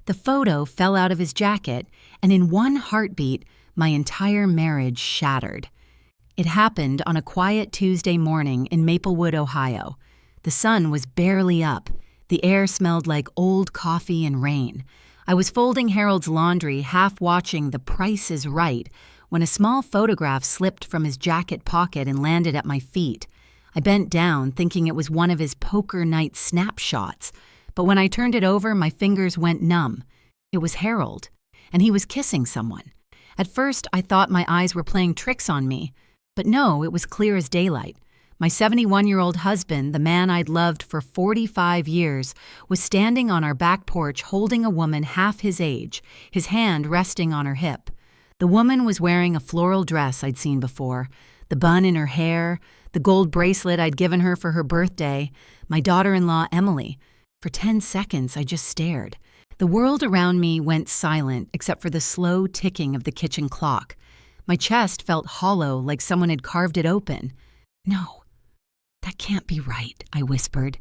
The photo fell out of his jacket, and in one heartbeat, my entire marriage shattered. It happened on a quiet Tuesday morning in Maplewood, Ohio. The sun was barely up. The air smelled like old coffee and rain. I was folding Harold's laundry, half watching The Price is Right, when a small photograph slipped from his jacket pocket and landed at my feet. I bent down, thinking it was one of his poker night snapshots, but when I turned it over, my fingers went numb. It was Harold, and he was kissing someone. At first, I thought my eyes were playing tricks on me, but no, it was clear as daylight. My 71-year-old husband, the man I'd loved for 45 years, was standing on our back porch holding a woman half his age, his hand resting on her hip. The woman was wearing a floral dress I'd seen before, the bun in her hair, the gold bracelet I'd given her for her birthday, my daughter-in-law Emily. For 10 seconds, I just stared. The world around me went silent except for the slow ticking of the kitchen clock. My chest felt hollow, like someone had carved it open. "No, that can't be right," I whispered.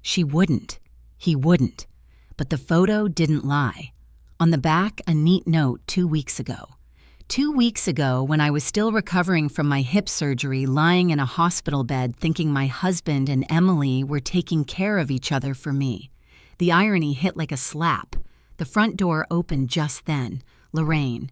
She wouldn't. He wouldn't. But the photo didn't lie. On the back, a neat note 2 weeks ago. 2 weeks ago, when I was still recovering from my hip surgery, lying in a hospital bed thinking my husband and Emily were taking care of each other for me. The irony hit like a slap. The front door opened just then. Lorraine.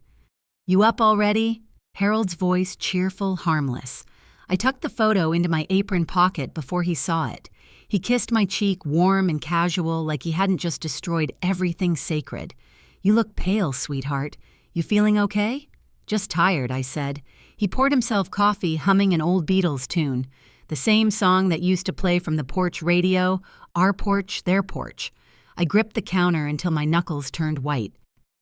"You up already?" Harold's voice cheerful, harmless. I tucked the photo into my apron pocket before he saw it. He kissed my cheek warm and casual, like he hadn't just destroyed everything sacred. "You look pale, sweetheart. You feeling okay?" "Just tired," I said. He poured himself coffee, humming an old Beatles tune. The same song that used to play from the porch radio, our porch, their porch. I gripped the counter until my knuckles turned white.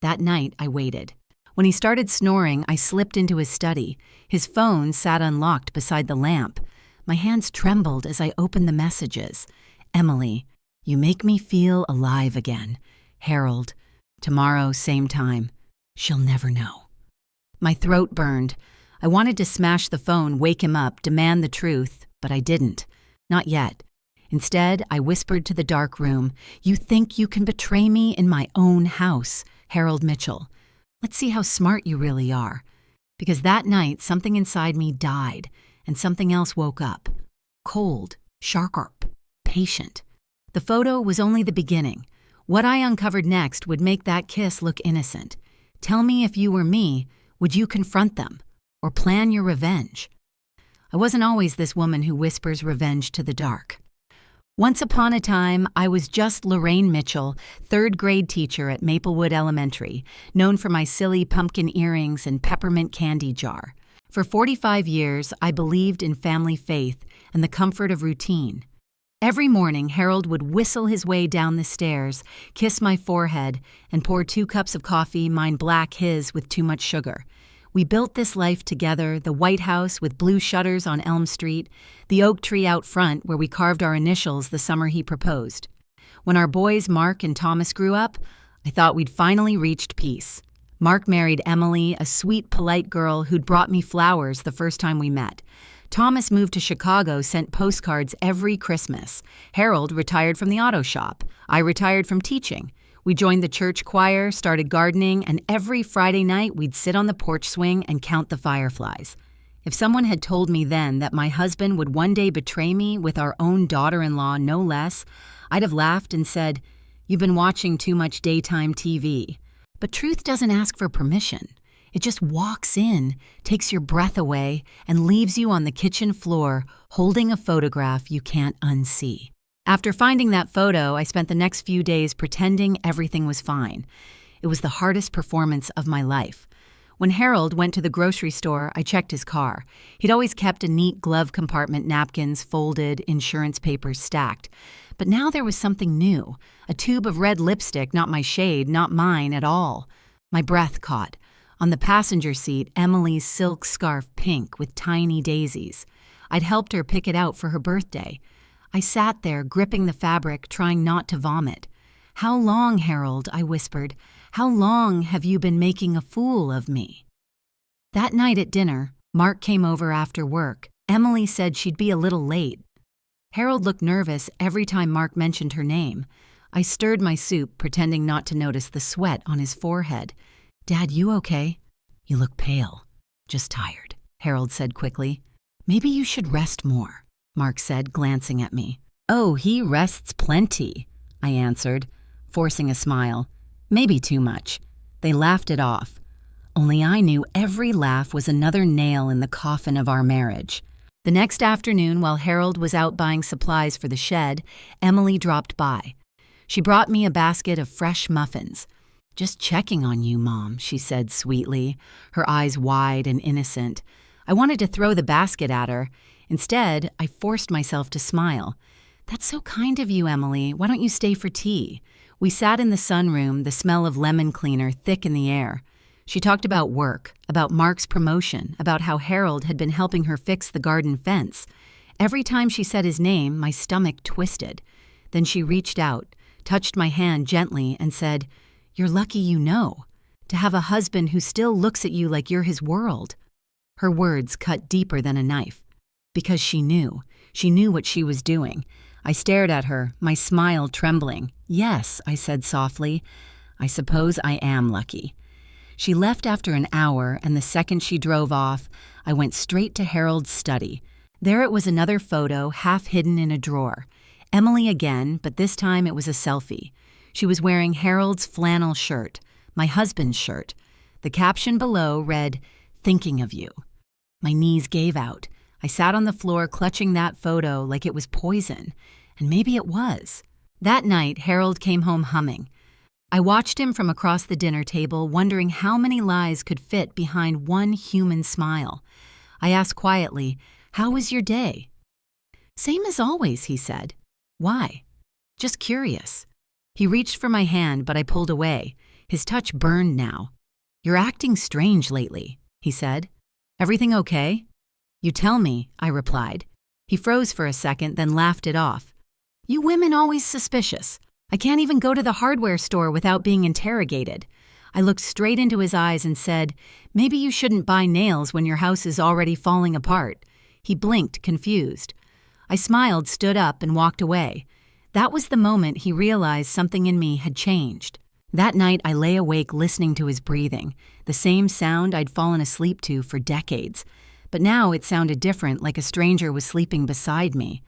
That night, I waited. When he started snoring, I slipped into his study. His phone sat unlocked beside the lamp. My hands trembled as I opened the messages. "Emily, you make me feel alive again. Harold, tomorrow, same time. She'll never know." My throat burned. I wanted to smash the phone, wake him up, demand the truth, but I didn't. Not yet. Instead, I whispered to the dark room, "You think you can betray me in my own house, Harold Mitchell. Let's see how smart you really are." Because that night, something inside me died, and something else woke up. Cold, sharp, patient. The photo was only the beginning. What I uncovered next would make that kiss look innocent. Tell me, if you were me, would you confront them or plan your revenge? I wasn't always this woman who whispers revenge to the dark. Once upon a time, I was just Lorraine Mitchell, third-grade teacher at Maplewood Elementary, known for my silly pumpkin earrings and peppermint candy jar. For 45 years, I believed in family faith and the comfort of routine. Every morning, Harold would whistle his way down the stairs, kiss my forehead, and pour 2 cups of coffee, mine black, his with too much sugar. We built this life together, the White House with blue shutters on Elm Street, the oak tree out front where we carved our initials the summer he proposed. When our boys Mark and Thomas grew up, I thought we'd finally reached peace. Mark married Emily, a sweet, polite girl who'd brought me flowers the first time we met. Thomas moved to Chicago, sent postcards every Christmas. Harold retired from the auto shop. I retired from teaching. We joined the church choir, started gardening, and every Friday night we'd sit on the porch swing and count the fireflies. If someone had told me then that my husband would one day betray me with our own daughter-in-law, no less, I'd have laughed and said, "You've been watching too much daytime TV." But truth doesn't ask for permission. It just walks in, takes your breath away, and leaves you on the kitchen floor holding a photograph you can't unsee. After finding that photo, I spent the next few days pretending everything was fine. It was the hardest performance of my life. When Harold went to the grocery store, I checked his car. He'd always kept a neat glove compartment, napkins folded, insurance papers stacked. But now there was something new, a tube of red lipstick, not my shade, not mine at all. My breath caught. On the passenger seat, Emily's silk scarf, pink with tiny daisies. I'd helped her pick it out for her birthday. I sat there, gripping the fabric, trying not to vomit. "How long, Harold?" I whispered. "How long have you been making a fool of me?" That night at dinner, Mark came over after work. Emily said she'd be a little late. Harold looked nervous every time Mark mentioned her name. I stirred my soup, pretending not to notice the sweat on his forehead. "Dad, you okay?" "You look pale." "Just tired," Harold said quickly. "Maybe you should rest more," Mark said, glancing at me. "Oh, he rests plenty," I answered, forcing a smile. "Maybe too much." They laughed it off. Only I knew every laugh was another nail in the coffin of our marriage. The next afternoon, while Harold was out buying supplies for the shed, Emily dropped by. She brought me a basket of fresh muffins. "Just checking on you, Mom," she said sweetly, her eyes wide and innocent. I wanted to throw the basket at her. Instead, I forced myself to smile. "That's so kind of you, Emily. Why don't you stay for tea?" We sat in the sunroom, the smell of lemon cleaner thick in the air. She talked about work, about Mark's promotion, about how Harold had been helping her fix the garden fence. Every time she said his name, my stomach twisted. Then she reached out, touched my hand gently, and said, "You're lucky you know. To have a husband who still looks at you like you're his world." Her words cut deeper than a knife. Because she knew what she was doing. I stared at her, my smile trembling. "Yes," I said softly, "I suppose I am lucky." She left after an hour, and the second she drove off, I went straight to Harold's study. There it was, another photo, half hidden in a drawer. Emily again, but this time it was a selfie. She was wearing Harold's flannel shirt, my husband's shirt. The caption below read, "Thinking of you." My knees gave out. I sat on the floor clutching that photo like it was poison, and maybe it was. That night, Harold came home humming. I watched him from across the dinner table, wondering how many lies could fit behind one human smile. I asked quietly, "How was your day?" "Same as always," he said. "Why?" "Just curious." He reached for my hand, but I pulled away. His touch burned now. "You're acting strange lately," he said. "Everything okay?" "You tell me," I replied. He froze for a second, then laughed it off. "You women always suspicious. I can't even go to the hardware store without being interrogated." I looked straight into his eyes and said, "Maybe you shouldn't buy nails when your house is already falling apart." He blinked, confused. I smiled, stood up, and walked away. That was the moment he realized something in me had changed. That night, I lay awake listening to his breathing, the same sound I'd fallen asleep to for decades. But now it sounded different, like a stranger was sleeping beside me.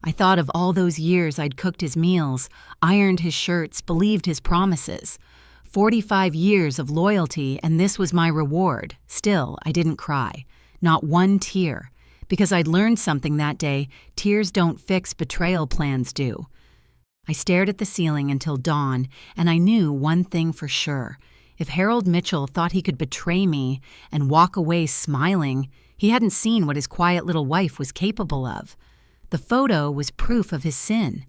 I thought of all those years I'd cooked his meals, ironed his shirts, believed his promises. 45 years of loyalty, and this was my reward. Still, I didn't cry. Not one tear. Because I'd learned something that day, tears don't fix, betrayal plans do. I stared at the ceiling until dawn, and I knew one thing for sure. If Harold Mitchell thought he could betray me and walk away smiling, he hadn't seen what his quiet little wife was capable of. The photo was proof of his sin.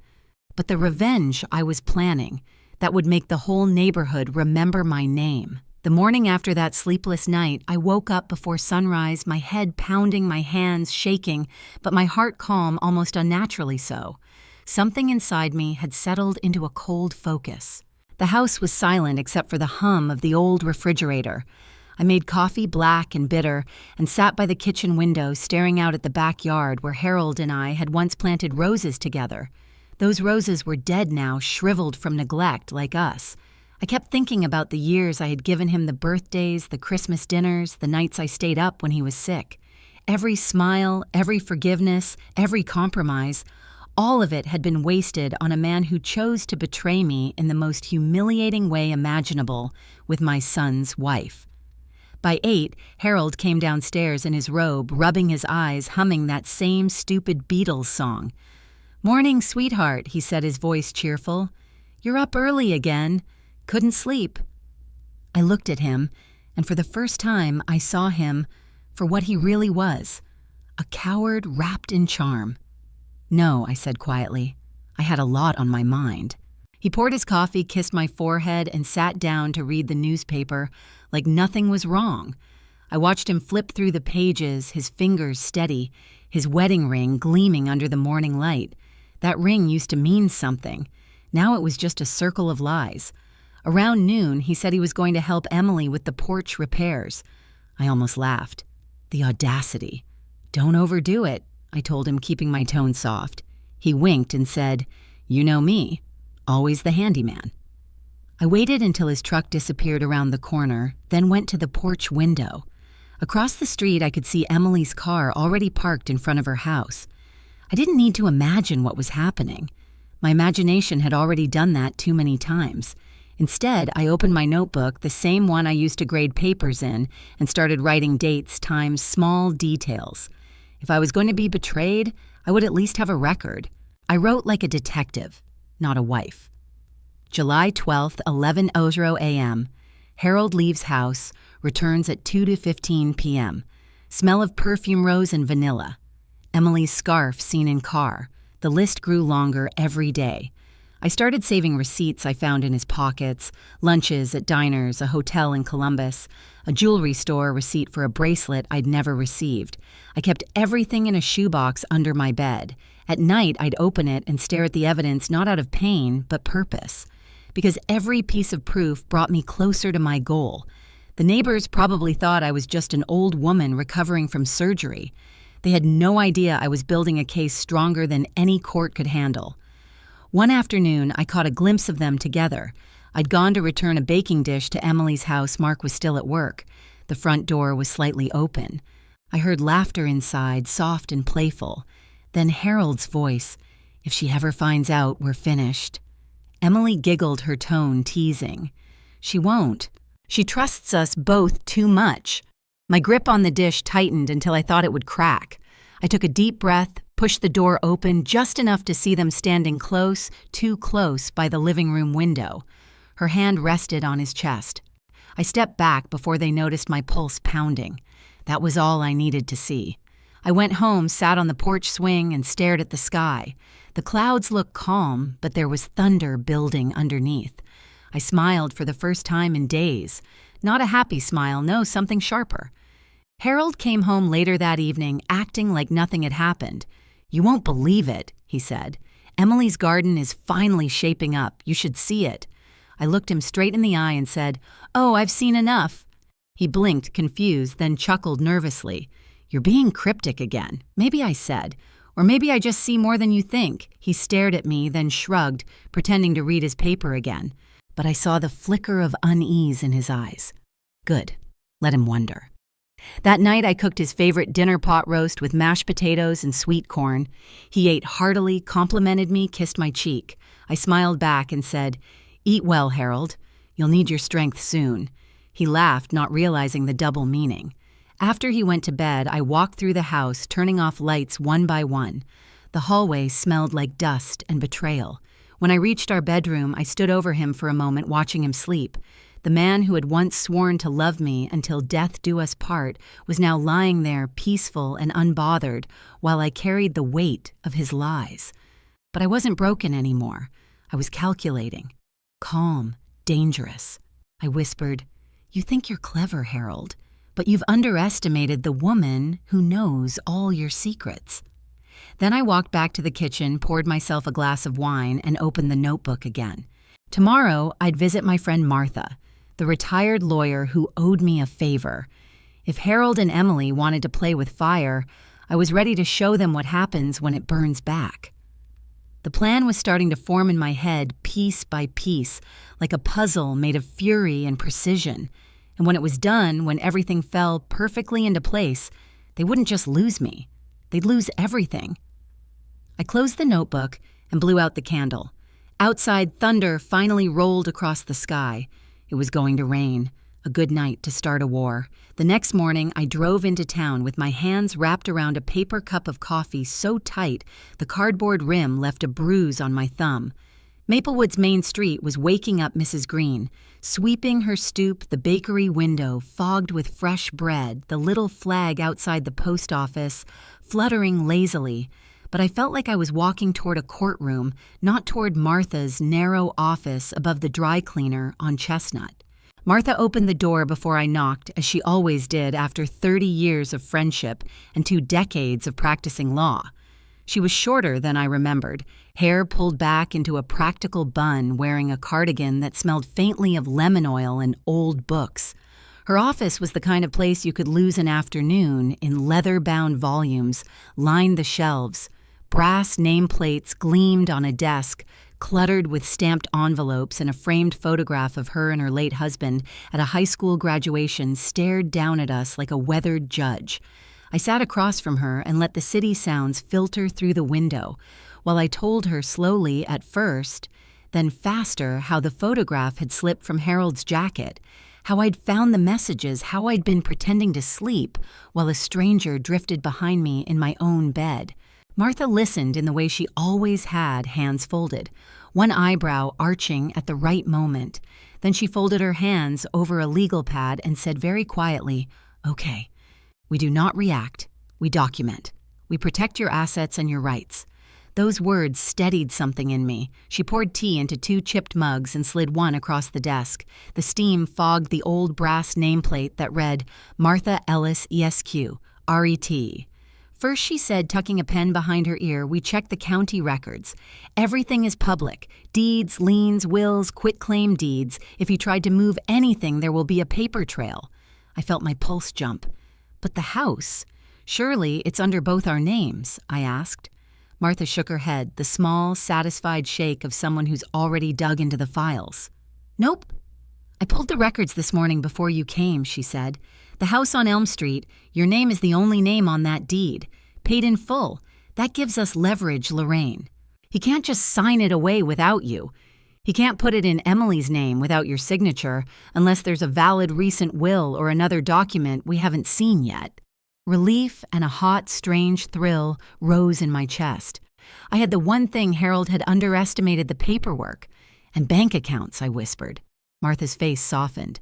But the revenge I was planning, that would make the whole neighborhood remember my name. The morning after that sleepless night, I woke up before sunrise, my head pounding, my hands shaking, but my heart calm, almost unnaturally so. Something inside me had settled into a cold focus. The house was silent except for the hum of the old refrigerator. I made coffee black and bitter and sat by the kitchen window staring out at the backyard where Harold and I had once planted roses together. Those roses were dead now, shriveled from neglect like us. I kept thinking about the years I had given him, the birthdays, the Christmas dinners, the nights I stayed up when he was sick. Every smile, every forgiveness, every compromise, all of it had been wasted on a man who chose to betray me in the most humiliating way imaginable with my son's wife. By 8, Harold came downstairs in his robe, rubbing his eyes, humming that same stupid Beatles song. "Morning, sweetheart," he said, his voice cheerful. "You're up early again. Couldn't sleep." I looked at him, and for the first time I saw him for what he really was, a coward wrapped in charm. "No," I said quietly. I had a lot on my mind. He poured his coffee, kissed my forehead, and sat down to read the newspaper like nothing was wrong. I watched him flip through the pages, his fingers steady, his wedding ring gleaming under the morning light. That ring used to mean something. Now it was just a circle of lies. Around noon, he said he was going to help Emily with the porch repairs. I almost laughed. The audacity. "Don't overdo it," I told him, keeping my tone soft. He winked and said, "You know me. always the handyman. I waited until his truck disappeared around the corner, then went to the porch window. Across the street, I could see Emily's car already parked in front of her house. I didn't need to imagine what was happening. My imagination had already done that too many times. Instead, I opened my notebook, the same one I used to grade papers in, and started writing dates, times, small details. If I was going to be betrayed, I would at least have a record. I wrote like a detective, not a wife. July 12th, 11:00 a.m. Harold leaves house, returns at 2:15 p.m. Smell of perfume rose and vanilla. Emily's scarf seen in car. The list grew longer every day. I started saving receipts I found in his pockets, lunches at diners, a hotel in Columbus, a jewelry store receipt for a bracelet I'd never received. I kept everything in a shoebox under my bed. At night, I'd open it and stare at the evidence not out of pain, but purpose. Because every piece of proof brought me closer to my goal. The neighbors probably thought I was just an old woman recovering from surgery. They had no idea I was building a case stronger than any court could handle. One afternoon, I caught a glimpse of them together. I'd gone to return a baking dish to Emily's house. Mark was still at work. The front door was slightly open. I heard laughter inside, soft and playful. Then Harold's voice, "If she ever finds out, we're finished." Emily giggled, her tone teasing. "She won't. She trusts us both too much." My grip on the dish tightened until I thought it would crack. I took a deep breath, pushed the door open just enough to see them standing close, too close, by the living room window. Her hand rested on his chest. I stepped back before they noticed my pulse pounding. That was all I needed to see. I went home, sat on the porch swing, and stared at the sky. The clouds looked calm, but there was thunder building underneath. I smiled for the first time in days. Not a happy smile, no, something sharper. Harold came home later that evening, acting like nothing had happened. "You won't believe it," he said. "Emily's garden is finally shaping up. You should see it." I looked him straight in the eye and said, "Oh, I've seen enough." He blinked, confused, then chuckled nervously. "You're being cryptic again." Maybe I said, "Or maybe I just see more than you think." He stared at me, then shrugged, pretending to read his paper again. But I saw the flicker of unease in his eyes. Good. Let him wonder. That night, I cooked his favorite dinner pot roast with mashed potatoes and sweet corn. He ate heartily, complimented me, kissed my cheek. I smiled back and said, "Eat well, Harold. You'll need your strength soon." He laughed, not realizing the double meaning. After he went to bed, I walked through the house, turning off lights one by one. The hallway smelled like dust and betrayal. When I reached our bedroom, I stood over him for a moment, watching him sleep. The man who had once sworn to love me until death do us part was now lying there peaceful and unbothered while I carried the weight of his lies. But I wasn't broken anymore. I was calculating. Calm, dangerous. I whispered, "You think you're clever, Harold, but you've underestimated the woman who knows all your secrets." Then I walked back to the kitchen, poured myself a glass of wine, and opened the notebook again. Tomorrow, I'd visit my friend Martha, the retired lawyer who owed me a favor. If Harold and Emily wanted to play with fire, I was ready to show them what happens when it burns back. The plan was starting to form in my head piece by piece, like a puzzle made of fury and precision. And when it was done, when everything fell perfectly into place, they wouldn't just lose me. They'd lose everything. I closed the notebook and blew out the candle. Outside, thunder finally rolled across the sky. It was going to rain. A good night to start a war. The next morning, I drove into town with my hands wrapped around a paper cup of coffee so tight the cardboard rim left a bruise on my thumb. Maplewood's main street was waking up Mrs. Green, sweeping her stoop, the bakery window fogged with fresh bread, the little flag outside the post office fluttering lazily. But I felt like I was walking toward a courtroom, not toward Martha's narrow office above the dry cleaner on Chestnut. Martha opened the door before I knocked, as she always did after 30 years of friendship and 2 decades of practicing law. She was shorter than I remembered, hair pulled back into a practical bun, wearing a cardigan that smelled faintly of lemon oil and old books. Her office was the kind of place you could lose an afternoon in leather-bound volumes lined the shelves. Brass nameplates gleamed on a desk, cluttered with stamped envelopes, and a framed photograph of her and her late husband at a high school graduation stared down at us like a weathered judge. I sat across from her and let the city sounds filter through the window, while I told her slowly at first, then faster, how the photograph had slipped from Harold's jacket, how I'd found the messages, how I'd been pretending to sleep while a stranger drifted behind me in my own bed. Martha listened in the way she always had, hands folded, one eyebrow arching at the right moment. Then she folded her hands over a legal pad and said very quietly, "Okay, we do not react, we document. We protect your assets and your rights." Those words steadied something in me. She poured tea into 2 chipped mugs and slid one across the desk. The steam fogged the old brass nameplate that read, Martha Ellis ESQ, RET. First, she said, tucking a pen behind her ear, "We checked the county records. Everything is public. Deeds, liens, wills, quitclaim deeds. If you tried to move anything, there will be a paper trail." I felt my pulse jump. "But the house? Surely it's under both our names?" I asked. Martha shook her head, the small, satisfied shake of someone who's already dug into the files. "Nope. I pulled the records this morning before you came," she said. "The house on Elm Street, your name is the only name on that deed. Paid in full. That gives us leverage, Lorraine. He can't just sign it away without you. He can't put it in Emily's name without your signature, unless there's a valid recent will or another document we haven't seen yet." Relief and a hot, strange thrill rose in my chest. I had the one thing Harold had underestimated: the paperwork. "And bank accounts," I whispered. Martha's face softened.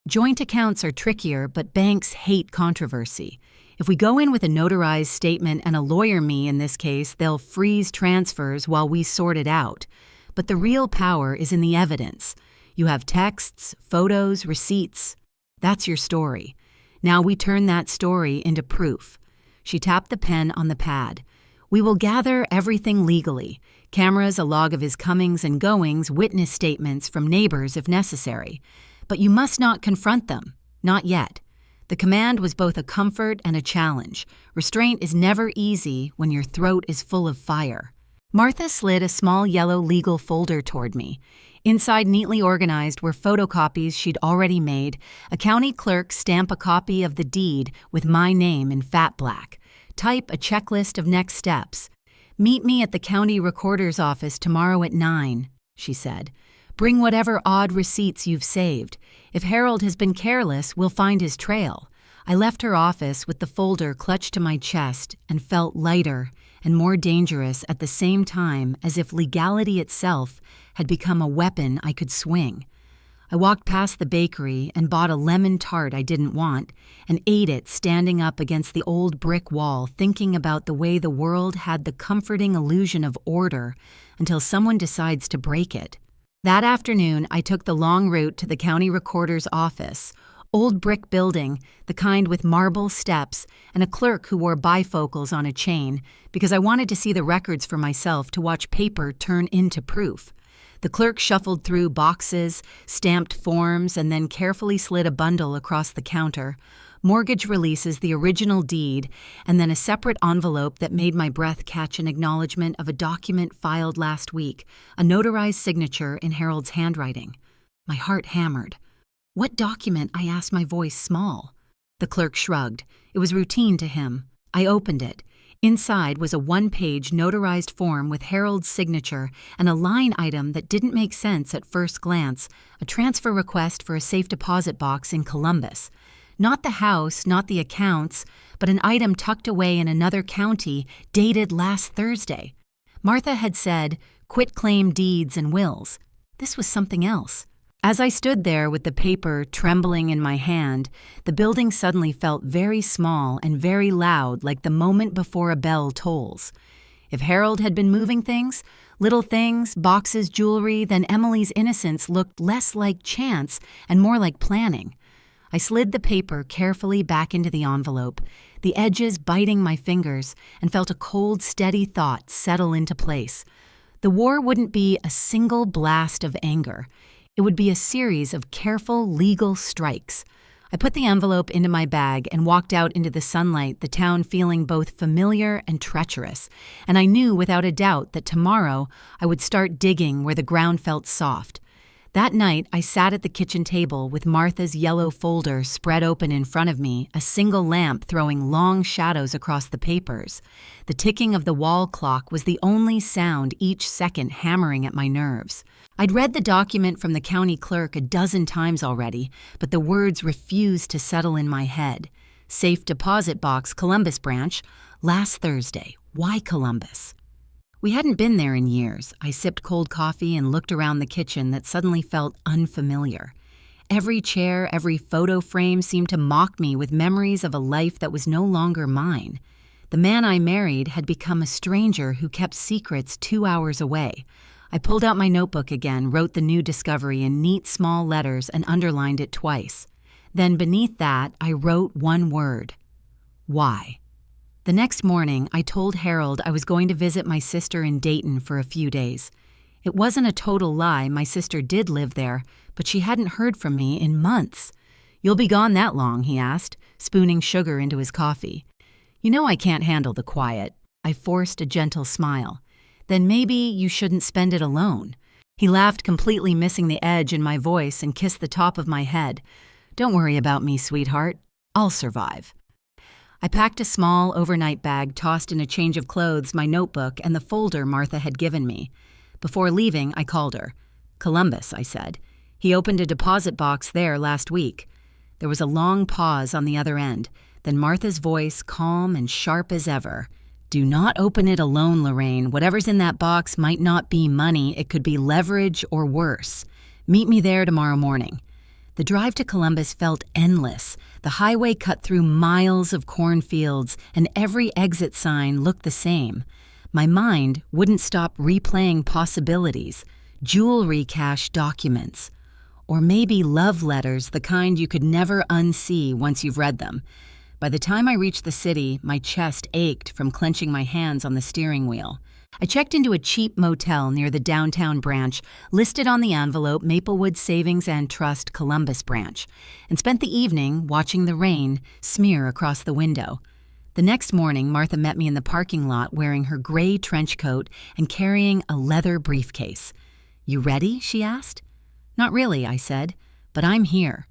"Joint accounts are trickier, but banks hate controversy. If we go in with a notarized statement and a lawyer me in this case, they'll freeze transfers while we sort it out. But the real power is in the evidence. You have texts, photos, receipts. That's your story. Now we turn that story into proof." She tapped the pen on the pad. "We will gather everything legally. Cameras, a log of his comings and goings, witness statements from neighbors if necessary. But you must not confront them. Not yet." The command was both a comfort and a challenge. Restraint is never easy when your throat is full of fire. Martha slid a small yellow legal folder toward me. Inside, neatly organized, were photocopies she'd already made. A county clerk stamp a copy of the deed with my name in fat black. Type a checklist of next steps. "Meet me at the county recorder's office tomorrow at 9, she said. "Bring whatever odd receipts you've saved. If Harold has been careless, we'll find his trail." I left her office with the folder clutched to my chest and felt lighter and more dangerous at the same time, as if legality itself had become a weapon I could swing. I walked past the bakery and bought a lemon tart I didn't want and ate it standing up against the old brick wall, thinking about the way the world had the comforting illusion of order until someone decides to break it. That afternoon, I took the long route to the county recorder's office. Old brick building, the kind with marble steps, and a clerk who wore bifocals on a chain, because I wanted to see the records for myself, to watch paper turn into proof. The clerk shuffled through boxes, stamped forms, and then carefully slid a bundle across the counter. Mortgage releases, the original deed, and then a separate envelope that made my breath catch, an acknowledgement of a document filed last week, a notarized signature in Harold's handwriting. My heart hammered. "What document?" I asked, my voice small. The clerk shrugged. It was routine to him. I opened it. Inside was a one-page notarized form with Harold's signature and a line item that didn't make sense at first glance, a transfer request for a safe deposit box in Columbus. Not the house, not the accounts, but an item tucked away in another county, dated last Thursday. Martha had said, "Quitclaim deeds and wills." This was something else. As I stood there with the paper trembling in my hand, the building suddenly felt very small and very loud, like the moment before a bell tolls. If Harold had been moving things, little things, boxes, jewelry, then Emily's innocence looked less like chance and more like planning. I slid the paper carefully back into the envelope, the edges biting my fingers, and felt a cold, steady thought settle into place. The war wouldn't be a single blast of anger. It would be a series of careful legal strikes. I put the envelope into my bag and walked out into the sunlight, the town feeling both familiar and treacherous, and I knew without a doubt that tomorrow I would start digging where the ground felt soft. That night, I sat at the kitchen table with Martha's yellow folder spread open in front of me, a single lamp throwing long shadows across the papers. The ticking of the wall clock was the only sound each second hammering at my nerves. I'd read the document from the county clerk a dozen times already, but the words refused to settle in my head. Safe deposit box, Columbus branch. Last Thursday. Why Columbus? We hadn't been there in years. I sipped cold coffee and looked around the kitchen that suddenly felt unfamiliar. Every chair, every photo frame seemed to mock me with memories of a life that was no longer mine. The man I married had become a stranger who kept secrets 2 hours away. I pulled out my notebook again, wrote the new discovery in neat small letters and underlined it twice. Then beneath that, I wrote one word. Why? The next morning, I told Harold I was going to visit my sister in Dayton for a few days. It wasn't a total lie, my sister did live there, but she hadn't heard from me in months. "You'll be gone that long?" he asked, spooning sugar into his coffee. "You know I can't handle the quiet." I forced a gentle smile. "Then maybe you shouldn't spend it alone." He laughed, completely missing the edge in my voice, and kissed the top of my head. "Don't worry about me, sweetheart. I'll survive." I packed a small overnight bag, tossed in a change of clothes, my notebook, and the folder Martha had given me. Before leaving, I called her. "Columbus," I said. "He opened a deposit box there last week." There was a long pause on the other end, then Martha's voice, calm and sharp as ever. "Do not open it alone, Lorraine. Whatever's in that box might not be money. It could be leverage or worse. Meet me there tomorrow morning." The drive to Columbus felt endless. The highway cut through miles of cornfields, and every exit sign looked the same. My mind wouldn't stop replaying possibilities. Jewelry cache documents. Or maybe love letters, the kind you could never unsee once you've read them. By the time I reached the city, my chest ached from clenching my hands on the steering wheel. I checked into a cheap motel near the downtown branch, listed on the envelope Maplewood Savings and Trust Columbus branch, and spent the evening watching the rain smear across the window. The next morning, Martha met me in the parking lot wearing her gray trench coat and carrying a leather briefcase. "You ready?" she asked. "Not really," I said, "but I'm here."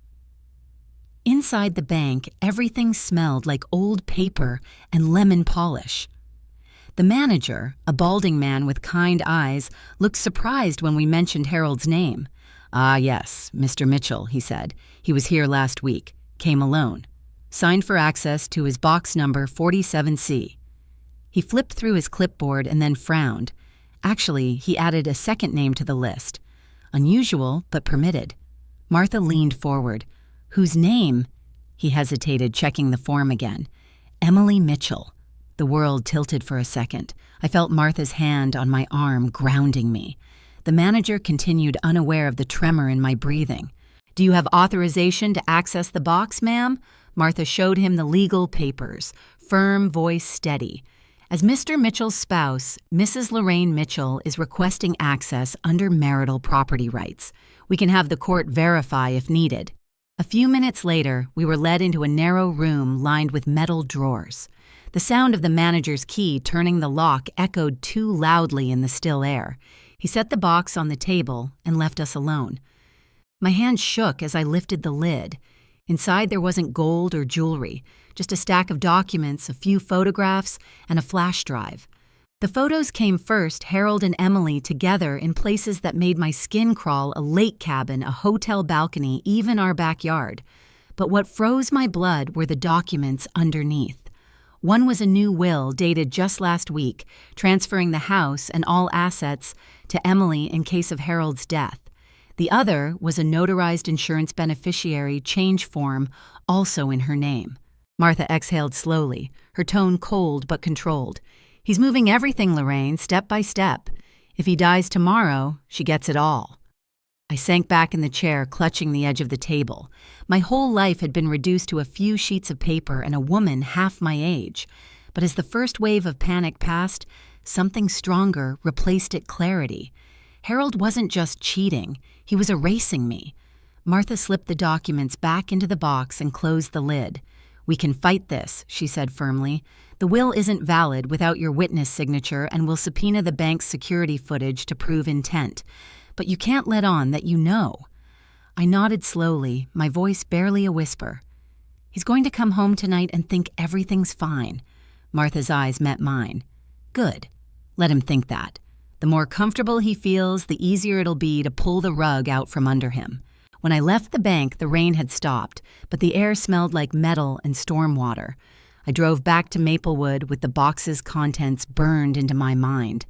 Inside the bank, everything smelled like old paper and lemon polish. The manager, a balding man with kind eyes, looked surprised when we mentioned Harold's name. "Ah, yes, Mr. Mitchell," he said. "He was here last week. Came alone. Signed for access to his box number 47C. He flipped through his clipboard and then frowned. Actually, he added a second name to the list. Unusual, but permitted. Martha leaned forward. "Whose name?" He hesitated, checking the form again. "Emily Mitchell." The world tilted for a second. I felt Martha's hand on my arm grounding me. The manager continued, unaware of the tremor in my breathing. "Do you have authorization to access the box, ma'am?" Martha showed him the legal papers, firm voice steady. "As Mr. Mitchell's spouse, Mrs. Lorraine Mitchell is requesting access under marital property rights. We can have the court verify if needed." A few minutes later, we were led into a narrow room lined with metal drawers. The sound of the manager's key turning the lock echoed too loudly in the still air. He set the box on the table and left us alone. My hand shook as I lifted the lid. Inside there wasn't gold or jewelry, just a stack of documents, a few photographs, and a flash drive. The photos came first, Harold and Emily together in places that made my skin crawl, a lake cabin, a hotel balcony, even our backyard. But what froze my blood were the documents underneath. One was a new will dated just last week, transferring the house and all assets to Emily in case of Harold's death. The other was a notarized insurance beneficiary change form, also in her name. Martha exhaled slowly, her tone cold but controlled. "He's moving everything, Lorraine, step by step. If he dies tomorrow, she gets it all." I sank back in the chair, clutching the edge of the table. My whole life had been reduced to a few sheets of paper and a woman half my age. But as the first wave of panic passed, something stronger replaced it: clarity. Harold wasn't just cheating, he was erasing me. Martha slipped the documents back into the box and closed the lid. "We can fight this," she said firmly. "The will isn't valid without your witness signature and will subpoena the bank's security footage to prove intent. But you can't let on that you know." I nodded slowly, my voice barely a whisper. "He's going to come home tonight and think everything's fine." Martha's eyes met mine. "Good. Let him think that. The more comfortable he feels, the easier it'll be to pull the rug out from under him." When I left the bank, the rain had stopped, but the air smelled like metal and storm water. I drove back to Maplewood with the box's contents burned into my mind.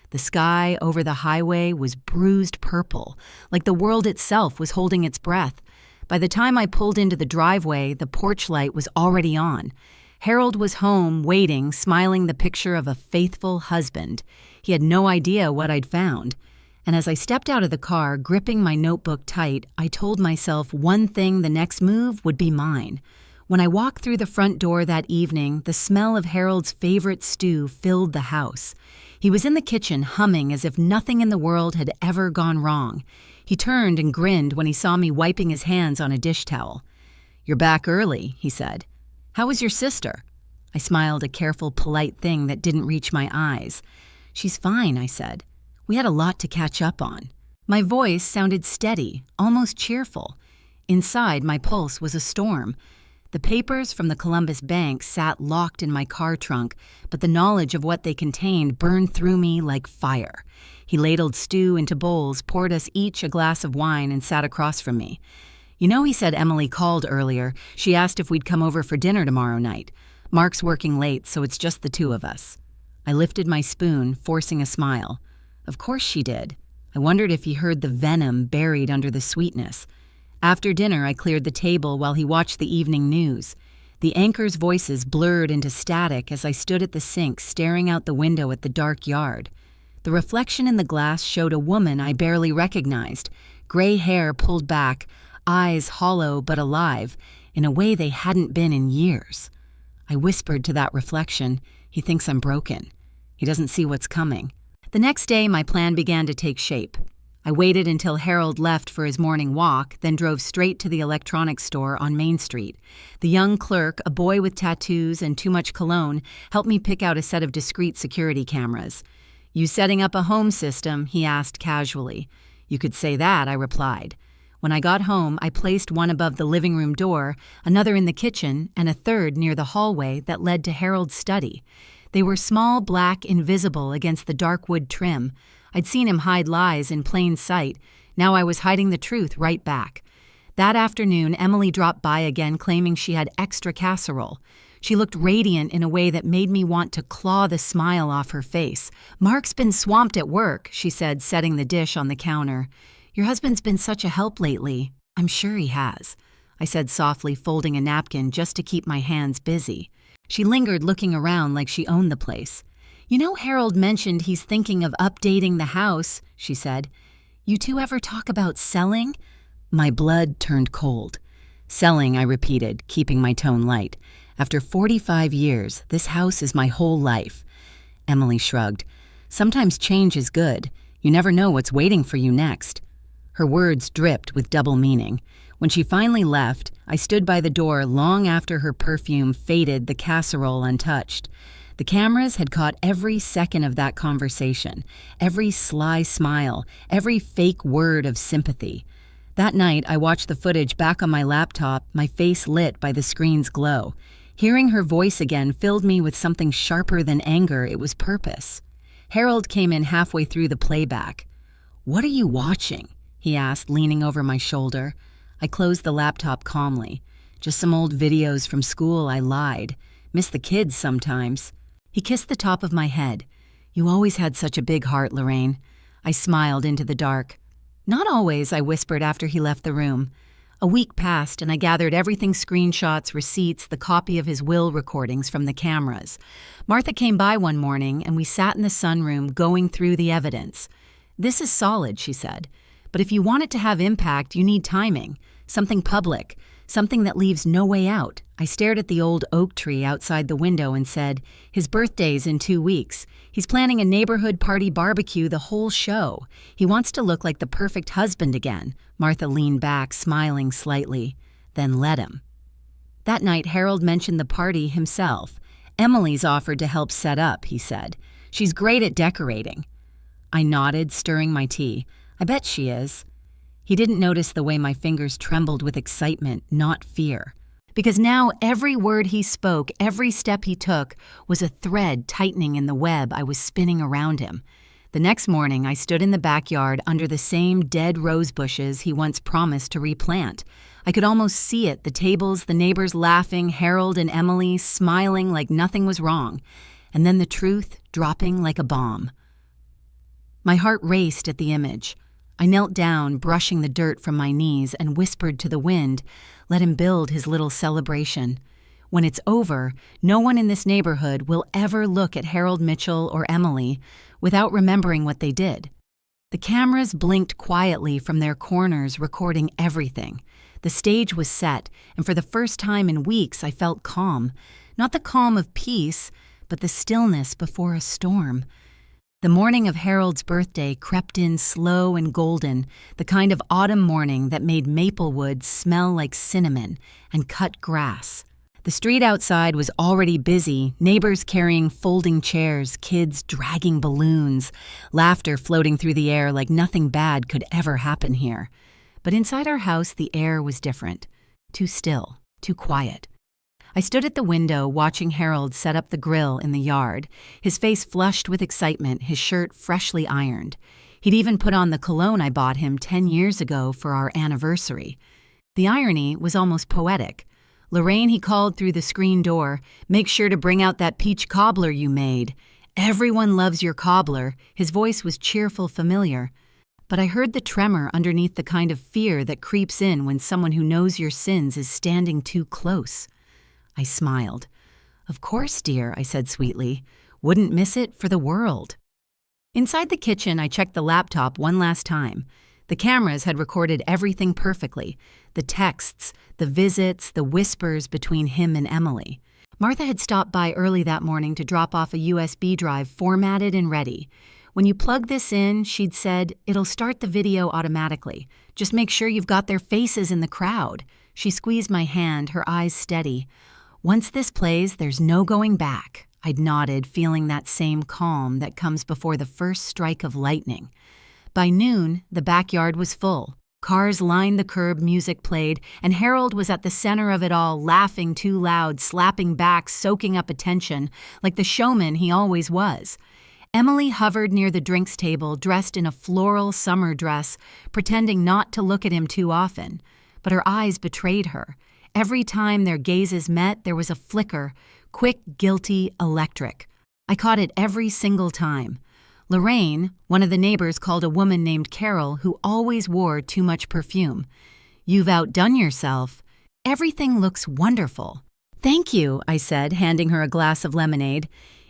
The sky over the highway was bruised purple, like the world itself was holding its breath. By the time I pulled into the driveway, the porch light was already on. Harold was home, waiting, smiling the picture of a faithful husband. He had no idea what I'd found. And as I stepped out of the car, gripping my notebook tight, I told myself one thing: the next move would be mine. When I walked through the front door that evening, the smell of Harold's favorite stew filled the house. He was in the kitchen humming as if nothing in the world had ever gone wrong. He turned and grinned when he saw me wiping his hands on a dish towel. "You're back early," he said. "How was your sister?" I smiled, a careful, polite thing that didn't reach my eyes. "She's fine," I said. "We had a lot to catch up on." My voice sounded steady, almost cheerful. Inside, my pulse was a storm. The papers from the Columbus Bank sat locked in my car trunk, but the knowledge of what they contained burned through me like fire. He ladled stew into bowls, poured us each a glass of wine, and sat across from me. "You know, he said Emily called earlier. She asked if we'd come over for dinner tomorrow night. Mark's working late, so it's just the two of us." I lifted my spoon, forcing a smile. Of course she did. I wondered if he heard the venom buried under the sweetness. After dinner, I cleared the table while he watched the evening news. The anchors' voices blurred into static as I stood at the sink staring out the window at the dark yard. The reflection in the glass showed a woman I barely recognized, gray hair pulled back, eyes hollow but alive, in a way they hadn't been in years. I whispered to that reflection, "He thinks I'm broken. He doesn't see what's coming." The next day, my plan began to take shape. I waited until Harold left for his morning walk, then drove straight to the electronics store on Main Street. The young clerk, a boy with tattoos and too much cologne, helped me pick out a set of discreet security cameras. "You setting up a home system?" he asked casually. "You could say that," I replied. When I got home, I placed one above the living room door, another in the kitchen, and a third near the hallway that led to Harold's study. They were small, black, invisible against the dark wood trim. I'd seen him hide lies in plain sight. Now I was hiding the truth right back. That afternoon, Emily dropped by again, claiming she had extra casserole. She looked radiant in a way that made me want to claw the smile off her face. "Mark's been swamped at work," she said, setting the dish on the counter. "Your husband's been such a help lately." "I'm sure he has," I said softly, folding a napkin just to keep my hands busy. She lingered, looking around like she owned the place. "You know, Harold mentioned he's thinking of updating the house," she said. "You two ever talk about selling?" My blood turned cold. "Selling," I repeated, keeping my tone light. "After 45 years, this house is my whole life." Emily shrugged. "Sometimes change is good. You never know what's waiting for you next." Her words dripped with double meaning. When she finally left, I stood by the door long after her perfume faded, the casserole untouched. The cameras had caught every second of that conversation, every sly smile, every fake word of sympathy. That night, I watched the footage back on my laptop, my face lit by the screen's glow. Hearing her voice again filled me with something sharper than anger. It was purpose. Harold came in halfway through the playback. "What are you watching?" he asked, leaning over my shoulder. I closed the laptop calmly. "Just some old videos from school," I lied. "Miss the kids sometimes." He kissed the top of my head. "You always had such a big heart, Lorraine." I smiled into the dark. "Not always," I whispered after he left the room. A week passed, and I gathered everything: screenshots, receipts, the copy of his will recordings from the cameras. Martha came by one morning, and we sat in the sunroom going through the evidence. "This is solid," she said. "But if you want it to have impact, you need timing. something public, something that leaves no way out. I stared at the old oak tree outside the window and said, "His birthday's in 2 weeks. He's planning a neighborhood party barbecue, the whole show. He wants to look like the perfect husband again." Martha leaned back, smiling slightly. "Then let him." That night, Harold mentioned the party himself. "Emily's offered to help set up," he said. "She's great at decorating." I nodded, stirring my tea. "I bet she is." He didn't notice the way my fingers trembled with excitement, not fear. Because now every word he spoke, every step he took, was a thread tightening in the web I was spinning around him. The next morning, I stood in the backyard under the same dead rose bushes he once promised to replant. I could almost see it, the tables, the neighbors laughing, Harold and Emily smiling like nothing was wrong, and then the truth dropping like a bomb. My heart raced at the image. I knelt down, brushing the dirt from my knees, and whispered to the wind, "Let him build his little celebration. When it's over, no one in this neighborhood will ever look at Harold Mitchell or Emily without remembering what they did." The cameras blinked quietly from their corners, recording everything. The stage was set, and for the first time in weeks I felt calm. Not the calm of peace, but the stillness before a storm. The morning of Harold's birthday crept in slow and golden, the kind of autumn morning that made Maplewood smell like cinnamon and cut grass. The street outside was already busy, neighbors carrying folding chairs, kids dragging balloons, laughter floating through the air like nothing bad could ever happen here. But inside our house, the air was different. Too still, too quiet. I stood at the window watching Harold set up the grill in the yard, his face flushed with excitement, his shirt freshly ironed. He'd even put on the cologne I bought him 10 years ago for our anniversary. The irony was almost poetic. "Lorraine," he called through the screen door, "make sure to bring out that peach cobbler you made. Everyone loves your cobbler." His voice was cheerful, familiar. But I heard the tremor underneath the kind of fear that creeps in when someone who knows your sins is standing too close. I smiled. "Of course, dear," I said sweetly. "Wouldn't miss it for the world." Inside the kitchen, I checked the laptop one last time. The cameras had recorded everything perfectly. The texts, the visits, the whispers between him and Emily. Martha had stopped by early that morning to drop off a USB drive formatted and ready. "When you plug this in," she'd said, "it'll start the video automatically. Just make sure you've got their faces in the crowd." She squeezed my hand, her eyes steady. "Once this plays, there's no going back." I'd nodded, feeling that same calm that comes before the first strike of lightning. By noon, the backyard was full. Cars lined the curb, music played, and Harold was at the center of it all, laughing too loud, slapping back, soaking up attention, like the showman he always was. Emily hovered near the drinks table, dressed in a floral summer dress, pretending not to look at him too often. But her eyes betrayed her. Every time their gazes met, there was a flicker, quick, guilty, electric. I caught it every single time. Lorraine, one of the neighbors, called a woman named Carol who always wore too much perfume. "You've outdone yourself. Everything looks wonderful." "Thank you," I said, handing her a glass of lemonade.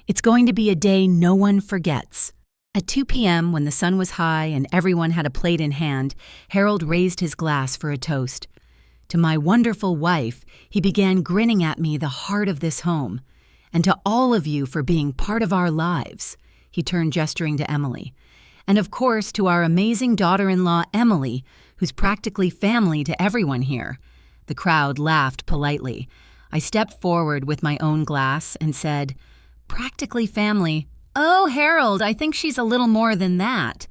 "It's going to be a day no one forgets." At 2 p.m., when the sun was high and everyone had a plate in hand, Harold raised his glass for a toast. "To my wonderful wife," he began, grinning at me, "the heart of this home. And to all of you for being part of our lives." He turned, gesturing to Emily. "And of course to our amazing daughter-in-law, Emily, who's practically family to everyone here." The crowd laughed politely. I stepped forward with my own glass and said, "Practically family. Oh, Harold, I think she's a little more than that."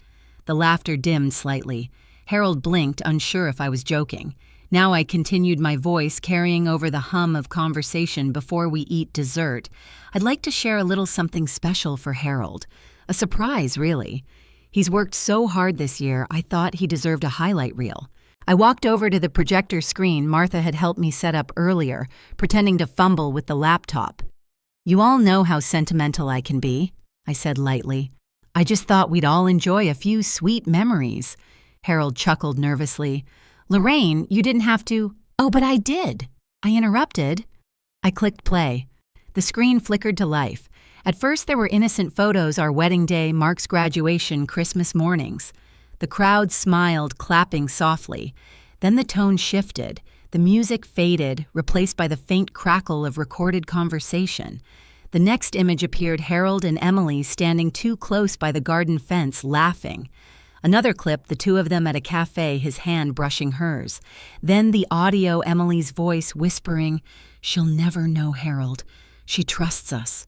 The laughter dimmed slightly. Harold blinked, unsure if I was joking. Now I continued, my voice carrying over the hum of conversation before we eat dessert. "I'd like to share a little something special for Harold. A surprise, really. He's worked so hard this year, I thought he deserved a highlight reel." I walked over to the projector screen Martha had helped me set up earlier, pretending to fumble with the laptop. "You all know how sentimental I can be," I said lightly. "I just thought we'd all enjoy a few sweet memories." Harold chuckled nervously. "Lorraine, you didn't have to—" "Oh, but I did." I interrupted. I clicked play. The screen flickered to life. At first there were innocent photos, our wedding day, Mark's graduation, Christmas mornings. The crowd smiled, clapping softly. Then the tone shifted. The music faded, replaced by the faint crackle of recorded conversation. The next image appeared Harold and Emily standing too close by the garden fence, laughing. Another clip, the two of them at a cafe, his hand brushing hers. Then the audio, Emily's voice whispering, "She'll never know Harold. She trusts us."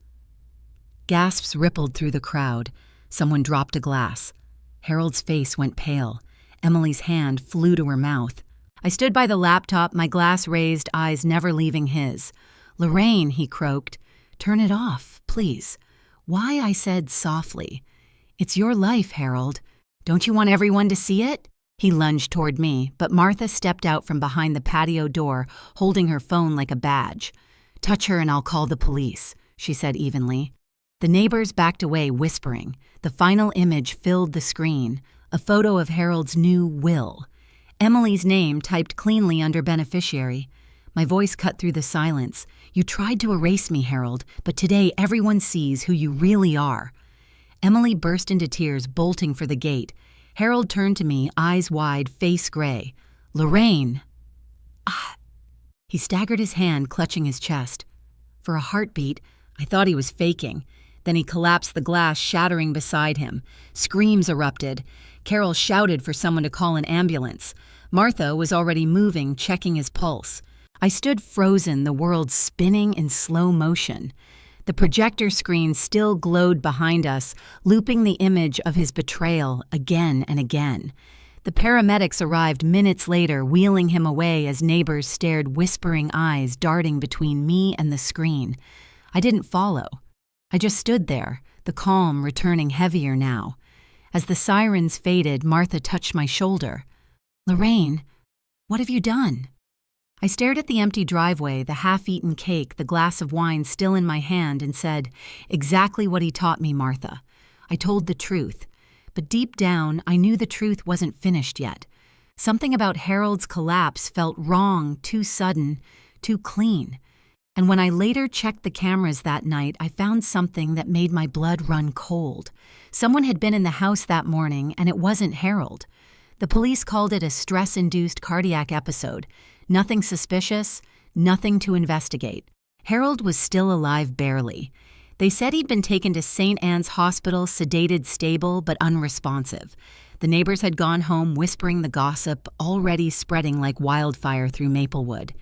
Gasps rippled through the crowd. Someone dropped a glass. Harold's face went pale. Emily's hand flew to her mouth. I stood by the laptop, my glass raised, eyes never leaving his. "Lorraine," he croaked. "Turn it off, please." "Why?" I said softly. "It's your life, Harold. Don't you want everyone to see it?" He lunged toward me, but Martha stepped out from behind the patio door, holding her phone like a badge. "Touch her and I'll call the police," she said evenly. The neighbors backed away, whispering. The final image filled the screen, a photo of Harold's new will. Emily's name typed cleanly under beneficiary. My voice cut through the silence. "You tried to erase me, Harold, but today everyone sees who you really are." Emily burst into tears, bolting for the gate. Harold turned to me, eyes wide, face gray. "Lorraine!" Ah! He staggered, his hand clutching his chest. For a heartbeat, I thought he was faking. Then he collapsed, the glass shattering beside him. Screams erupted. Carol shouted for someone to call an ambulance. Martha was already moving, checking his pulse. I stood frozen, the world spinning in slow motion. The projector screen still glowed behind us, looping the image of his betrayal again and again. The paramedics arrived minutes later, wheeling him away as neighbors stared, whispering eyes darting between me and the screen. I didn't follow. I just stood there, the calm returning heavier now. As the sirens faded, Martha touched my shoulder. "Lorraine, what have you done?" I stared at the empty driveway, the half-eaten cake, the glass of wine still in my hand, and said, "Exactly what he taught me, Martha." I told the truth. But deep down, I knew the truth wasn't finished yet. Something about Harold's collapse felt wrong, too sudden, too clean. And when I later checked the cameras that night, I found something that made my blood run cold. Someone had been in the house that morning, and it wasn't Harold. The police called it a stress-induced cardiac episode. Nothing suspicious, nothing to investigate. Harold was still alive barely. They said he'd been taken to St. Anne's Hospital, sedated, stable, but unresponsive. The neighbors had gone home whispering the gossip, already spreading like wildfire through Maplewood.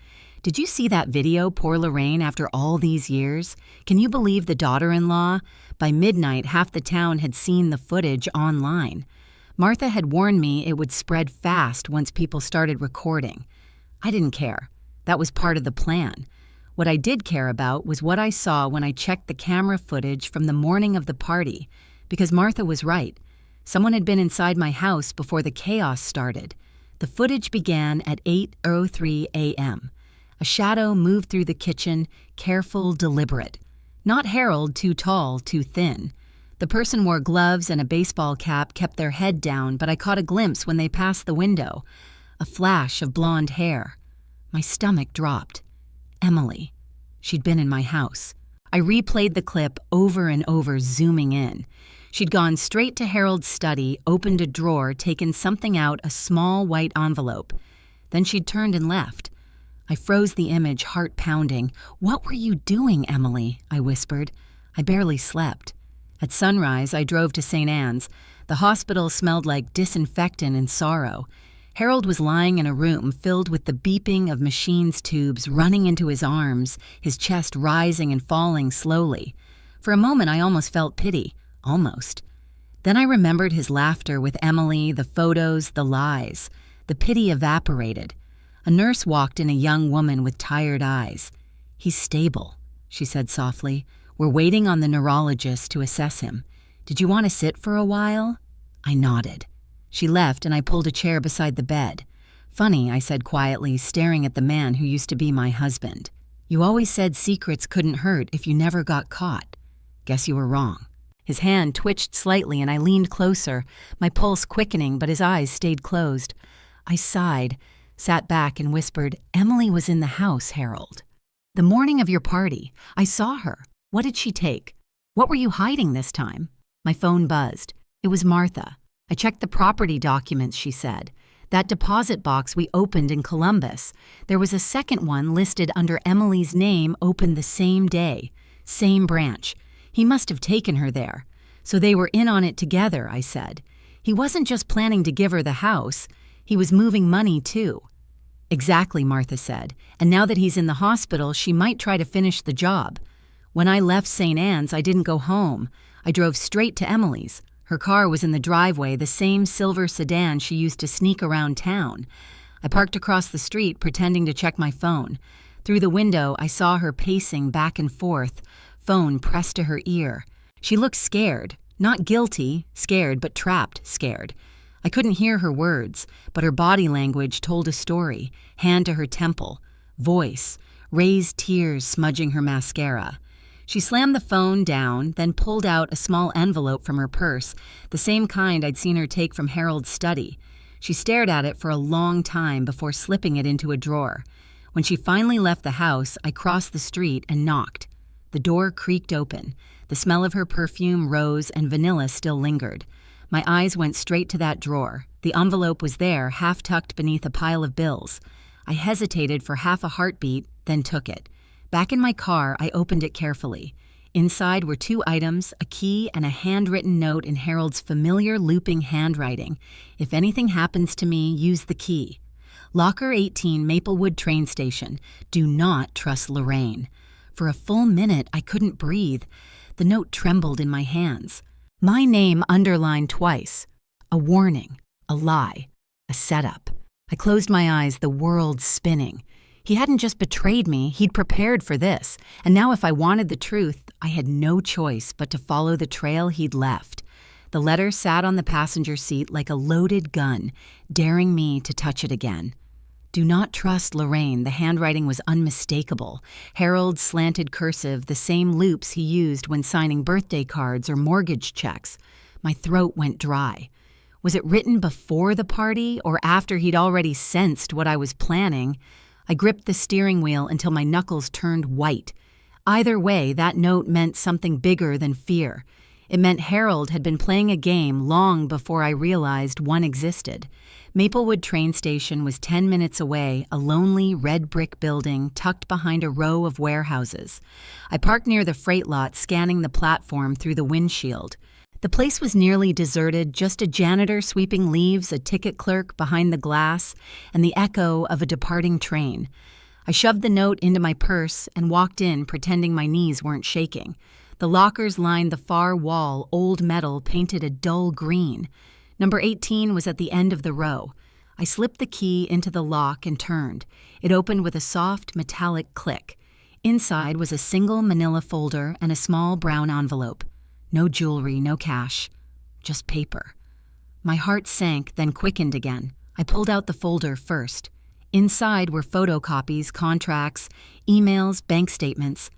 "Did you see that video, poor Lorraine, after all these years? Can you believe the daughter-in-law?" By midnight, half the town had seen the footage online. Martha had warned me it would spread fast once people started recording. I didn't care. That was part of the plan. What I did care about was what I saw when I checked the camera footage from the morning of the party, because Martha was right. Someone had been inside my house before the chaos started. The footage began at 8:03 a.m. A shadow moved through the kitchen, careful, deliberate. Not Harold, too tall, too thin. The person wore gloves and a baseball cap, kept their head down, but I caught a glimpse when they passed the window. A flash of blonde hair. My stomach dropped. Emily. She'd been in my house. I replayed the clip over and over, zooming in. She'd gone straight to Harold's study, opened a drawer, taken something out, a small white envelope. Then she'd turned and left. I froze the image, heart pounding. "What were you doing, Emily?" I whispered. I barely slept. At sunrise, I drove to St. Anne's. The hospital smelled like disinfectant and sorrow. Harold was lying in a room filled with the beeping of machines' tubes running into his arms, his chest rising and falling slowly. For a moment, I almost felt pity. Almost. Then I remembered his laughter with Emily, the photos, the lies. The pity evaporated. A nurse walked in, a young woman with tired eyes. "He's stable," she said softly. "We're waiting on the neurologist to assess him. Did you want to sit for a while?" I nodded. She left, and I pulled a chair beside the bed. "Funny," I said quietly, staring at the man who used to be my husband. "You always said secrets couldn't hurt if you never got caught. Guess you were wrong." His hand twitched slightly, and I leaned closer, my pulse quickening, but his eyes stayed closed. I sighed, sat back, and whispered, "Emily was in the house, Harold. The morning of your party. I saw her. What did she take? What were you hiding this time?" My phone buzzed. It was Martha. "I checked the property documents," she said. That deposit box we opened in Columbus. There was a second one listed under Emily's name opened the same day. Same branch. He must have taken her there. So they were in on it together, I said. He wasn't just planning to give her the house. He was moving money, too. Exactly, Martha said. And now that he's in the hospital, she might try to finish the job. When I left St. Anne's, I didn't go home. I drove straight to Emily's. Her car was in the driveway, the same silver sedan she used to sneak around town. I parked across the street, pretending to check my phone. Through the window, I saw her pacing back and forth, phone pressed to her ear. She looked scared, not guilty, scared, but trapped, scared. I couldn't hear her words, but her body language told a story, hand to her temple, voice, raised tears smudging her mascara. She slammed the phone down, then pulled out a small envelope from her purse, the same kind I'd seen her take from Harold's study. She stared at it for a long time before slipping it into a drawer. When she finally left the house, I crossed the street and knocked. The door creaked open. The smell of her perfume, rose, and vanilla still lingered. My eyes went straight to that drawer. The envelope was there, half tucked beneath a pile of bills. I hesitated for half a heartbeat, then took it. Back in my car, I opened it carefully. Inside were 2 items, a key and a handwritten note in Harold's familiar looping handwriting. If anything happens to me, use the key. Locker 18, Maplewood train station. Do not trust Lorraine. For a full minute, I couldn't breathe. The note trembled in my hands. My name underlined twice. A warning, a lie, a setup. I closed my eyes, the world spinning. He hadn't just betrayed me, he'd prepared for this. And now if I wanted the truth, I had no choice but to follow the trail he'd left. The letter sat on the passenger seat like a loaded gun, daring me to touch it again. Do not trust Lorraine. The handwriting was unmistakable. Harold's slanted cursive, the same loops he used when signing birthday cards or mortgage checks. My throat went dry. Was it written before the party or after he'd already sensed what I was planning? I gripped the steering wheel until my knuckles turned white. Either way, that note meant something bigger than fear. It meant Harold had been playing a game long before I realized one existed. Maplewood train station was 10 minutes away, a lonely red brick building tucked behind a row of warehouses. I parked near the freight lot, scanning the platform through the windshield. The place was nearly deserted, just a janitor sweeping leaves, a ticket clerk behind the glass, and the echo of a departing train. I shoved the note into my purse and walked in, pretending my knees weren't shaking. The lockers lined the far wall, old metal painted a dull green. Number 18 was at the end of the row. I slipped the key into the lock and turned. It opened with a soft, metallic click. Inside was a single manila folder and a small brown envelope. No jewelry, no cash, just paper. My heart sank, then quickened again. I pulled out the folder first. Inside were photocopies, contracts, emails, bank statements.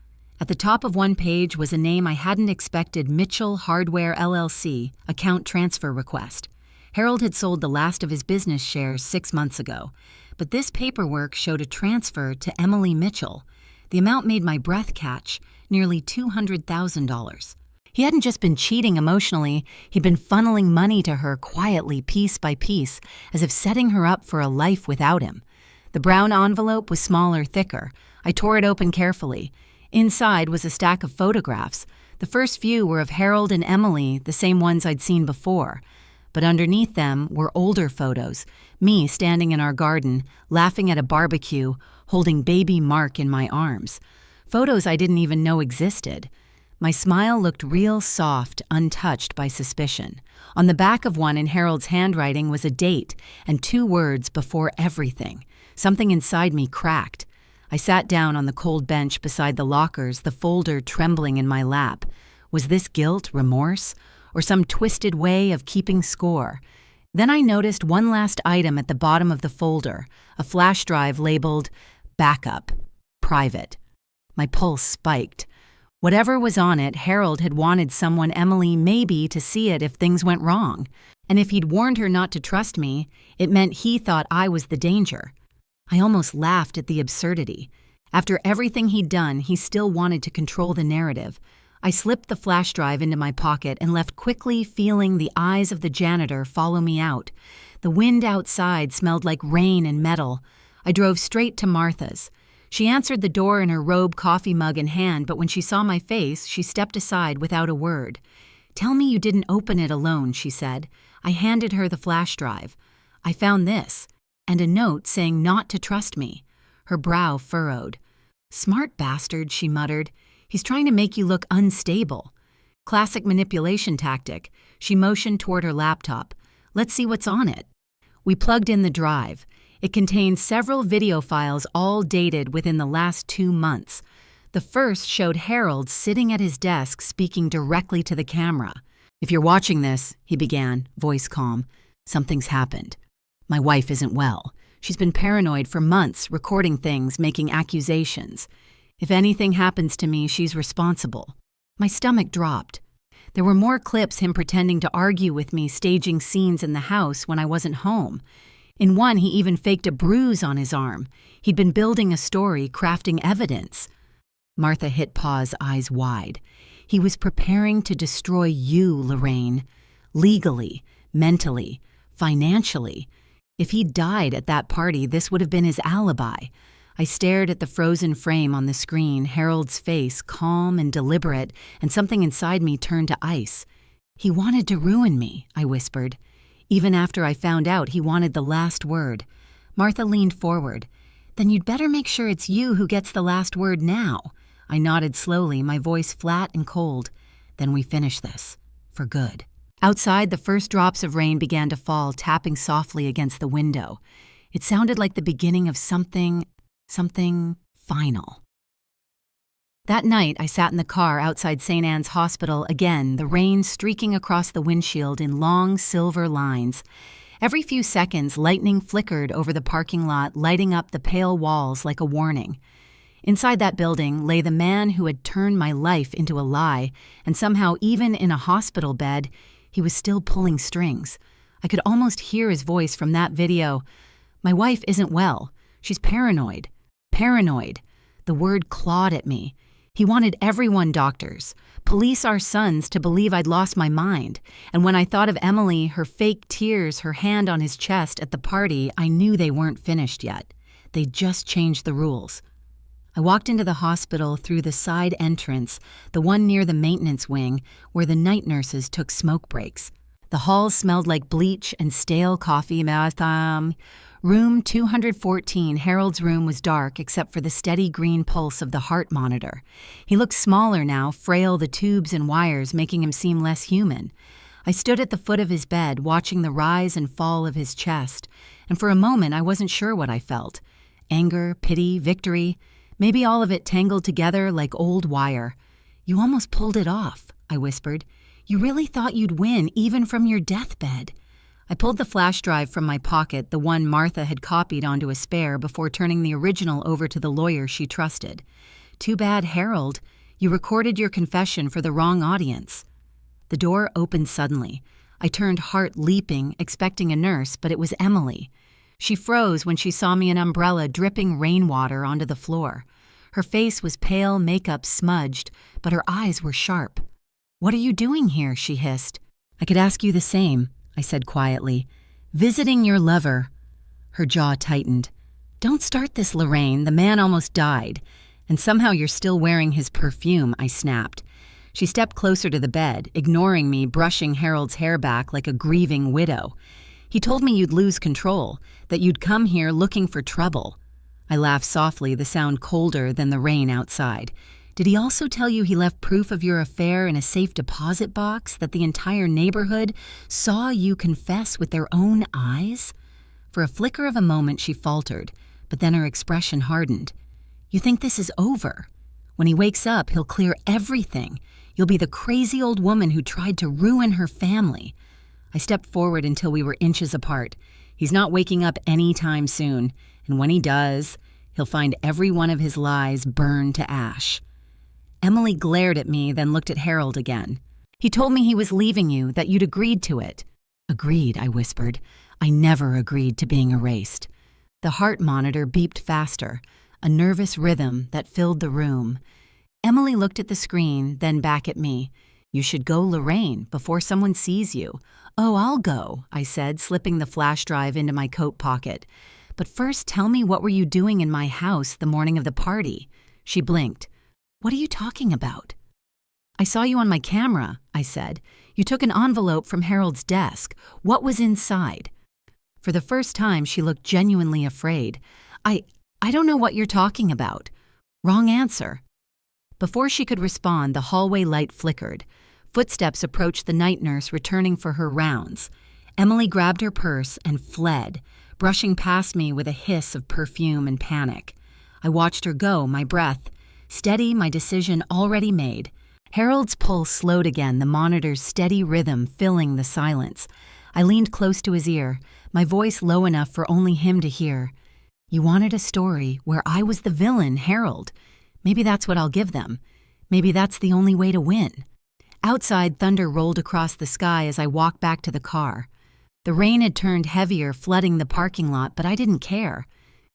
At the top of one page was a name I hadn't expected: Mitchell Hardware LLC, account transfer request. Harold had sold the last of his business shares 6 months ago, but this paperwork showed a transfer to Emily Mitchell. The amount made my breath catch, nearly $200,000. He hadn't just been cheating emotionally, he'd been funneling money to her quietly, piece by piece, as if setting her up for a life without him. The brown envelope was smaller, thicker. I tore it open carefully. Inside was a stack of photographs. The first few were of Harold and Emily, the same ones I'd seen before. But underneath them were older photos, me standing in our garden, laughing at a barbecue, holding baby Mark in my arms. Photos I didn't even know existed. My smile looked real soft, untouched by suspicion. On the back of one in Harold's handwriting was a date and 2 words before everything. Something inside me cracked. I sat down on the cold bench beside the lockers, the folder trembling in my lap. Was this guilt, remorse, or some twisted way of keeping score? Then I noticed one last item at the bottom of the folder, a flash drive labeled Backup, Private. My pulse spiked. Whatever was on it, Harold had wanted someone, Emily, maybe to see it if things went wrong. And if he'd warned her not to trust me, it meant he thought I was the danger. I almost laughed at the absurdity. After everything he'd done, he still wanted to control the narrative. I slipped the flash drive into my pocket and left quickly, feeling the eyes of the janitor follow me out. The wind outside smelled like rain and metal. I drove straight to Martha's. She answered the door in her robe, coffee mug in hand, but when she saw my face, she stepped aside without a word. "Tell me you didn't open it alone," she said. I handed her the flash drive. "I found this," and a note saying not to trust me. Her brow furrowed. "Smart bastard," she muttered. "He's trying to make you look unstable." Classic manipulation tactic. She motioned toward her laptop. "Let's see what's on it." We plugged in the drive. It contained several video files, all dated within the last 2 months. The first showed Harold sitting at his desk speaking directly to the camera. "If you're watching this," he began, voice calm, "something's happened. My wife isn't well. She's been paranoid for months, recording things, making accusations. If anything happens to me, she's responsible." My stomach dropped. There were more clips him pretending to argue with me, staging scenes in the house when I wasn't home. In one, he even faked a bruise on his arm. He'd been building a story, crafting evidence. Martha hit pause, eyes wide. "He was preparing to destroy you, Lorraine. Legally, mentally, financially. If he died at that party, this would have been his alibi." I stared at the frozen frame on the screen, Harold's face calm and deliberate, and something inside me turned to ice. "He wanted to ruin me," I whispered. "Even after I found out he wanted the last word." Martha leaned forward. "Then you'd better make sure it's you who gets the last word now." I nodded slowly, my voice flat and cold. "Then we finish this. For good." Outside, the first drops of rain began to fall, tapping softly against the window. It sounded like the beginning of something final. That night, I sat in the car outside St. Anne's Hospital again, the rain streaking across the windshield in long silver lines. Every few seconds, lightning flickered over the parking lot, lighting up the pale walls like a warning. Inside that building lay the man who had turned my life into a lie, and somehow, even in a hospital bed, he was still pulling strings. I could almost hear his voice from that video. "My wife isn't well. She's paranoid." Paranoid. The word clawed at me. He wanted everyone, doctors, police, our sons, to believe I'd lost my mind. And when I thought of Emily, her fake tears, her hand on his chest at the party, I knew they weren't finished yet. They'd just changed the rules. I walked into the hospital through the side entrance, the one near the maintenance wing, where the night nurses took smoke breaks. The halls smelled like bleach and stale coffee. Room 214, Harold's room, was dark except for the steady green pulse of the heart monitor. He looked smaller now, frail, the tubes and wires making him seem less human. I stood at the foot of his bed, watching the rise and fall of his chest, and for a moment I wasn't sure what I felt. Anger, pity, victory, maybe all of it tangled together like old wire. "You almost pulled it off," I whispered. "You really thought you'd win, even from your deathbed." I pulled the flash drive from my pocket, the one Martha had copied onto a spare before turning the original over to the lawyer she trusted. "Too bad, Harold. You recorded your confession for the wrong audience." The door opened suddenly. I turned, heart leaping, expecting a nurse, but it was Emily. She froze when she saw me, an umbrella dripping rainwater onto the floor. Her face was pale, makeup smudged, but her eyes were sharp. "What are you doing here?" she hissed. "I could ask you the same," I said quietly. "Visiting your lover." Her jaw tightened. "Don't start this, Lorraine. The man almost died. And somehow you're still wearing his perfume," I snapped. She stepped closer to the bed, ignoring me, brushing Harold's hair back like a grieving widow. "He told me you'd lose control, that you'd come here looking for trouble." I laughed softly, the sound colder than the rain outside. "Did he also tell you he left proof of your affair in a safe deposit box, that the entire neighborhood saw you confess with their own eyes?" For a flicker of a moment she faltered, but then her expression hardened. "You think this is over? When he wakes up, he'll clear everything. You'll be the crazy old woman who tried to ruin her family." I stepped forward until we were inches apart. "He's not waking up anytime soon, and when he does, he'll find every one of his lies burned to ash." Emily glared at me, then looked at Harold again. "He told me he was leaving you, that you'd agreed to it." "Agreed," I whispered. "I never agreed to being erased." The heart monitor beeped faster, a nervous rhythm that filled the room. Emily looked at the screen, then back at me. "You should go, Lorraine, before someone sees you." "Oh, I'll go," I said, slipping the flash drive into my coat pocket. "But first tell me, what were you doing in my house the morning of the party?" She blinked. "What are you talking about?" "I saw you on my camera," I said. "You took an envelope from Harold's desk. What was inside?" For the first time, she looked genuinely afraid. I don't know what you're talking about." "Wrong answer." Before she could respond, the hallway light flickered. Footsteps approached the night nurse returning for her rounds. Emily grabbed her purse and fled, brushing past me with a hiss of perfume and panic. I watched her go, my breath steady, my decision already made. Harold's pulse slowed again, the monitor's steady rhythm filling the silence. I leaned close to his ear, my voice low enough for only him to hear. "You wanted a story where I was the villain, Harold. Maybe that's what I'll give them. Maybe that's the only way to win." Outside, thunder rolled across the sky as I walked back to the car. The rain had turned heavier, flooding the parking lot, but I didn't care.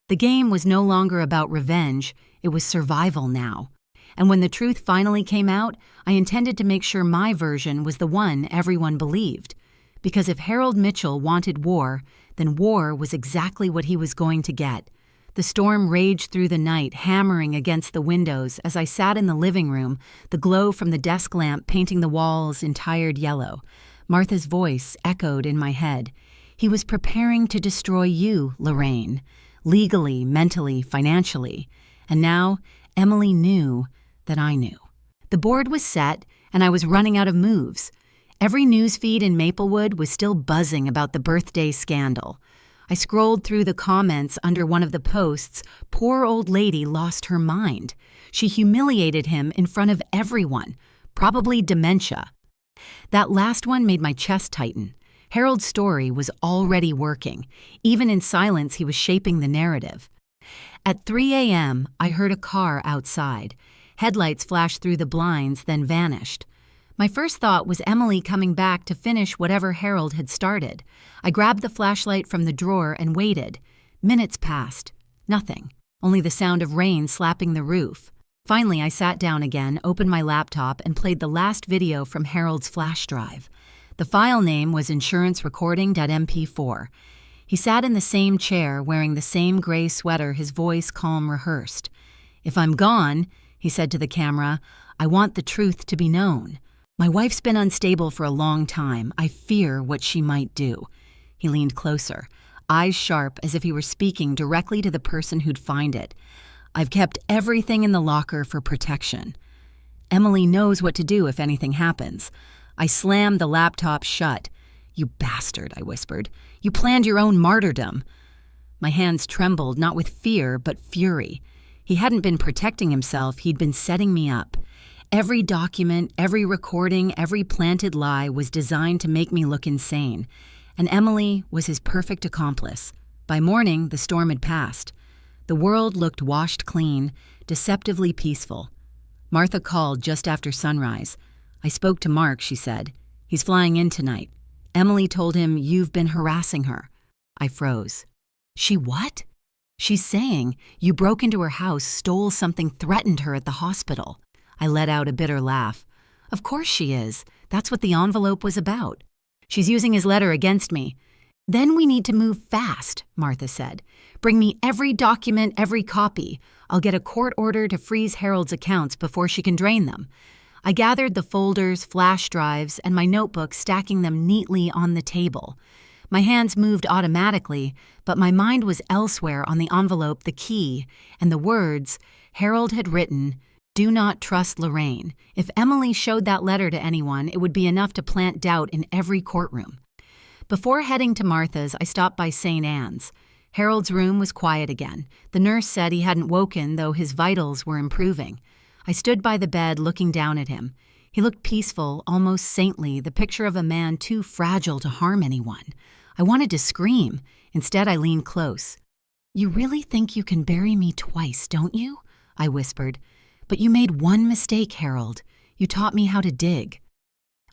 The game was no longer about revenge, it was survival now. And when the truth finally came out, I intended to make sure my version was the one everyone believed. Because if Harold Mitchell wanted war, then war was exactly what he was going to get. The storm raged through the night, hammering against the windows as I sat in the living room, the glow from the desk lamp painting the walls in tired yellow. Martha's voice echoed in my head. "He was preparing to destroy you, Lorraine. Legally, mentally, financially." And now, Emily knew that I knew. The board was set, and I was running out of moves. Every newsfeed in Maplewood was still buzzing about the birthday scandal. I scrolled through the comments under one of the posts. Poor old lady lost her mind. She humiliated him in front of everyone. Probably dementia. That last one made my chest tighten. Harold's story was already working. Even in silence, he was shaping the narrative. At 3 a.m., I heard a car outside. Headlights flashed through the blinds, then vanished. My first thought was Emily coming back to finish whatever Harold had started. I grabbed the flashlight from the drawer and waited. Minutes passed. Nothing. Only the sound of rain slapping the roof. Finally, I sat down again, opened my laptop, and played the last video from Harold's flash drive. The file name was insurancerecording.mp4. He sat in the same chair, wearing the same gray sweater, his voice calm rehearsed. "If I'm gone," he said to the camera, "I want the truth to be known. My wife's been unstable for a long time. I fear what she might do." He leaned closer, eyes sharp as if he were speaking directly to the person who'd find it. "I've kept everything in the locker for protection. Emily knows what to do if anything happens." I slammed the laptop shut. "You bastard," I whispered. "You planned your own martyrdom." My hands trembled, not with fear, but fury. He hadn't been protecting himself, he'd been setting me up. Every document, every recording, every planted lie was designed to make me look insane. And Emily was his perfect accomplice. By morning, the storm had passed. The world looked washed clean, deceptively peaceful. Martha called just after sunrise. "I spoke to Mark," she said. "He's flying in tonight. Emily told him you've been harassing her." I froze. "She what?" "She's saying you broke into her house, stole something, threatened her at the hospital." I let out a bitter laugh. "Of course she is. That's what the envelope was about. She's using his letter against me." "Then we need to move fast," Martha said. "Bring me every document, every copy. I'll get a court order to freeze Harold's accounts before she can drain them." I gathered the folders, flash drives, and my notebook, stacking them neatly on the table. My hands moved automatically, but my mind was elsewhere on the envelope, the key, and the words Harold had written. "Do not trust Lorraine. If Emily showed that letter to anyone, it would be enough to plant doubt in every courtroom." Before heading to Martha's, I stopped by St. Anne's. Harold's room was quiet again. The nurse said he hadn't woken, though his vitals were improving. I stood by the bed, looking down at him. He looked peaceful, almost saintly, the picture of a man too fragile to harm anyone. I wanted to scream. Instead, I leaned close. "You really think you can bury me twice, don't you?" I whispered. "But you made one mistake, Harold. You taught me how to dig."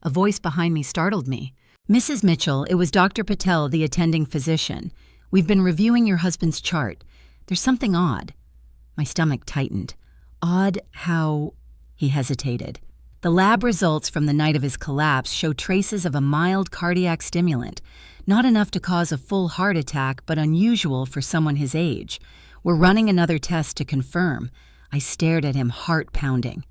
A voice behind me startled me. "Mrs. Mitchell, it was Dr. Patel, the attending physician. We've been reviewing your husband's chart. There's something odd." My stomach tightened. "Odd how?" He hesitated. The lab results from the night of his collapse show traces of a mild cardiac stimulant, not enough to cause a full heart attack, but unusual for someone his age. We're running another test to confirm. I stared at him, heart pounding.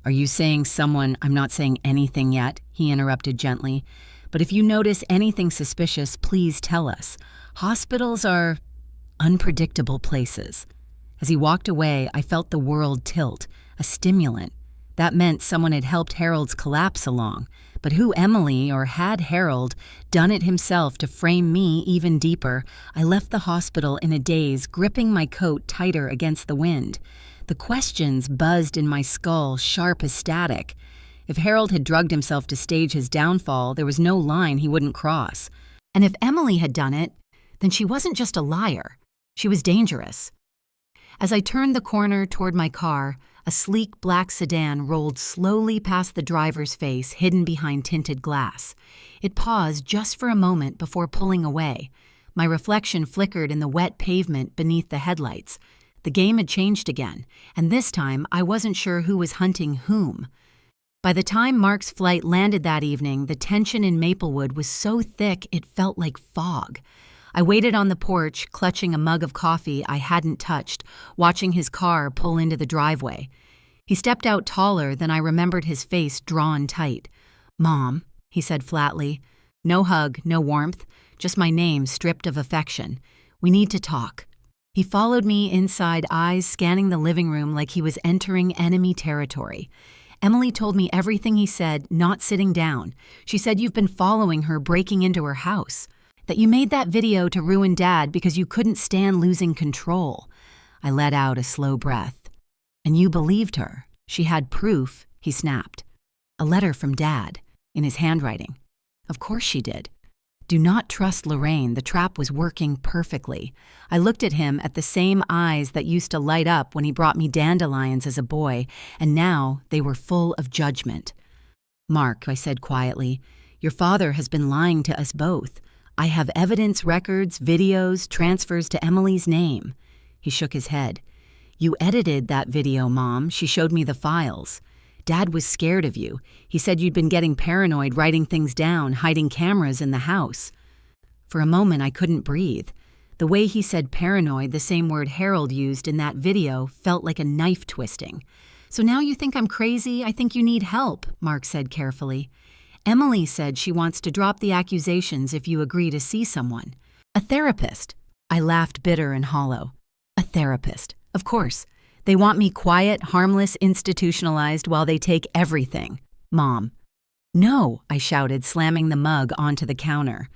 Are you saying someone— I'm not saying anything yet, he interrupted gently. But if you notice anything suspicious, please tell us. Hospitals are unpredictable places. As he walked away, I felt the world tilt. A stimulant. That meant someone had helped Harold's collapse along. But who Emily, or had Harold done it himself to frame me even deeper? I left the hospital in a daze, gripping my coat tighter against the wind. The questions buzzed in my skull, sharp as static. If Harold had drugged himself to stage his downfall, there was no line he wouldn't cross. And if Emily had done it, then she wasn't just a liar. She was dangerous. As I turned the corner toward my car, a sleek black sedan rolled slowly past the driver's face, hidden behind tinted glass. It paused just for a moment before pulling away. My reflection flickered in the wet pavement beneath the headlights. The game had changed again, and this time I wasn't sure who was hunting whom. By the time Mark's flight landed that evening, the tension in Maplewood was so thick it felt like fog. I waited on the porch, clutching a mug of coffee I hadn't touched, watching his car pull into the driveway. He stepped out taller than I remembered, his face drawn tight. "Mom," he said flatly. No hug, no warmth, just my name stripped of affection. "We need to talk." He followed me inside, eyes scanning the living room like he was entering enemy territory. Emily told me everything he said, not sitting down. She said you've been following her, breaking into her house. That you made that video to ruin Dad because you couldn't stand losing control. I let out a slow breath. "And you believed her. She had proof," he snapped. "A letter from Dad, in his handwriting." "Of course she did." Do not trust Lorraine. The trap was working perfectly. I looked at him, at the same eyes that used to light up when he brought me dandelions as a boy, and now they were full of judgment. "Mark," I said quietly, "your father has been lying to us both. I have evidence, records, videos, transfers to Emily's name." He shook his head. "You edited that video, Mom. She showed me the files. Dad was scared of you. He said you'd been getting paranoid, writing things down, hiding cameras in the house." For a moment, I couldn't breathe. The way he said paranoid, the same word Harold used in that video, felt like a knife twisting. "So now you think I'm crazy? I think you need help," Mark said carefully. "Emily said she wants to drop the accusations if you agree to see someone. A therapist." I laughed, bitter and hollow. "A therapist. Of course. They want me quiet, harmless, institutionalized while they take everything. Mom." "No," I shouted, slamming the mug onto the counter.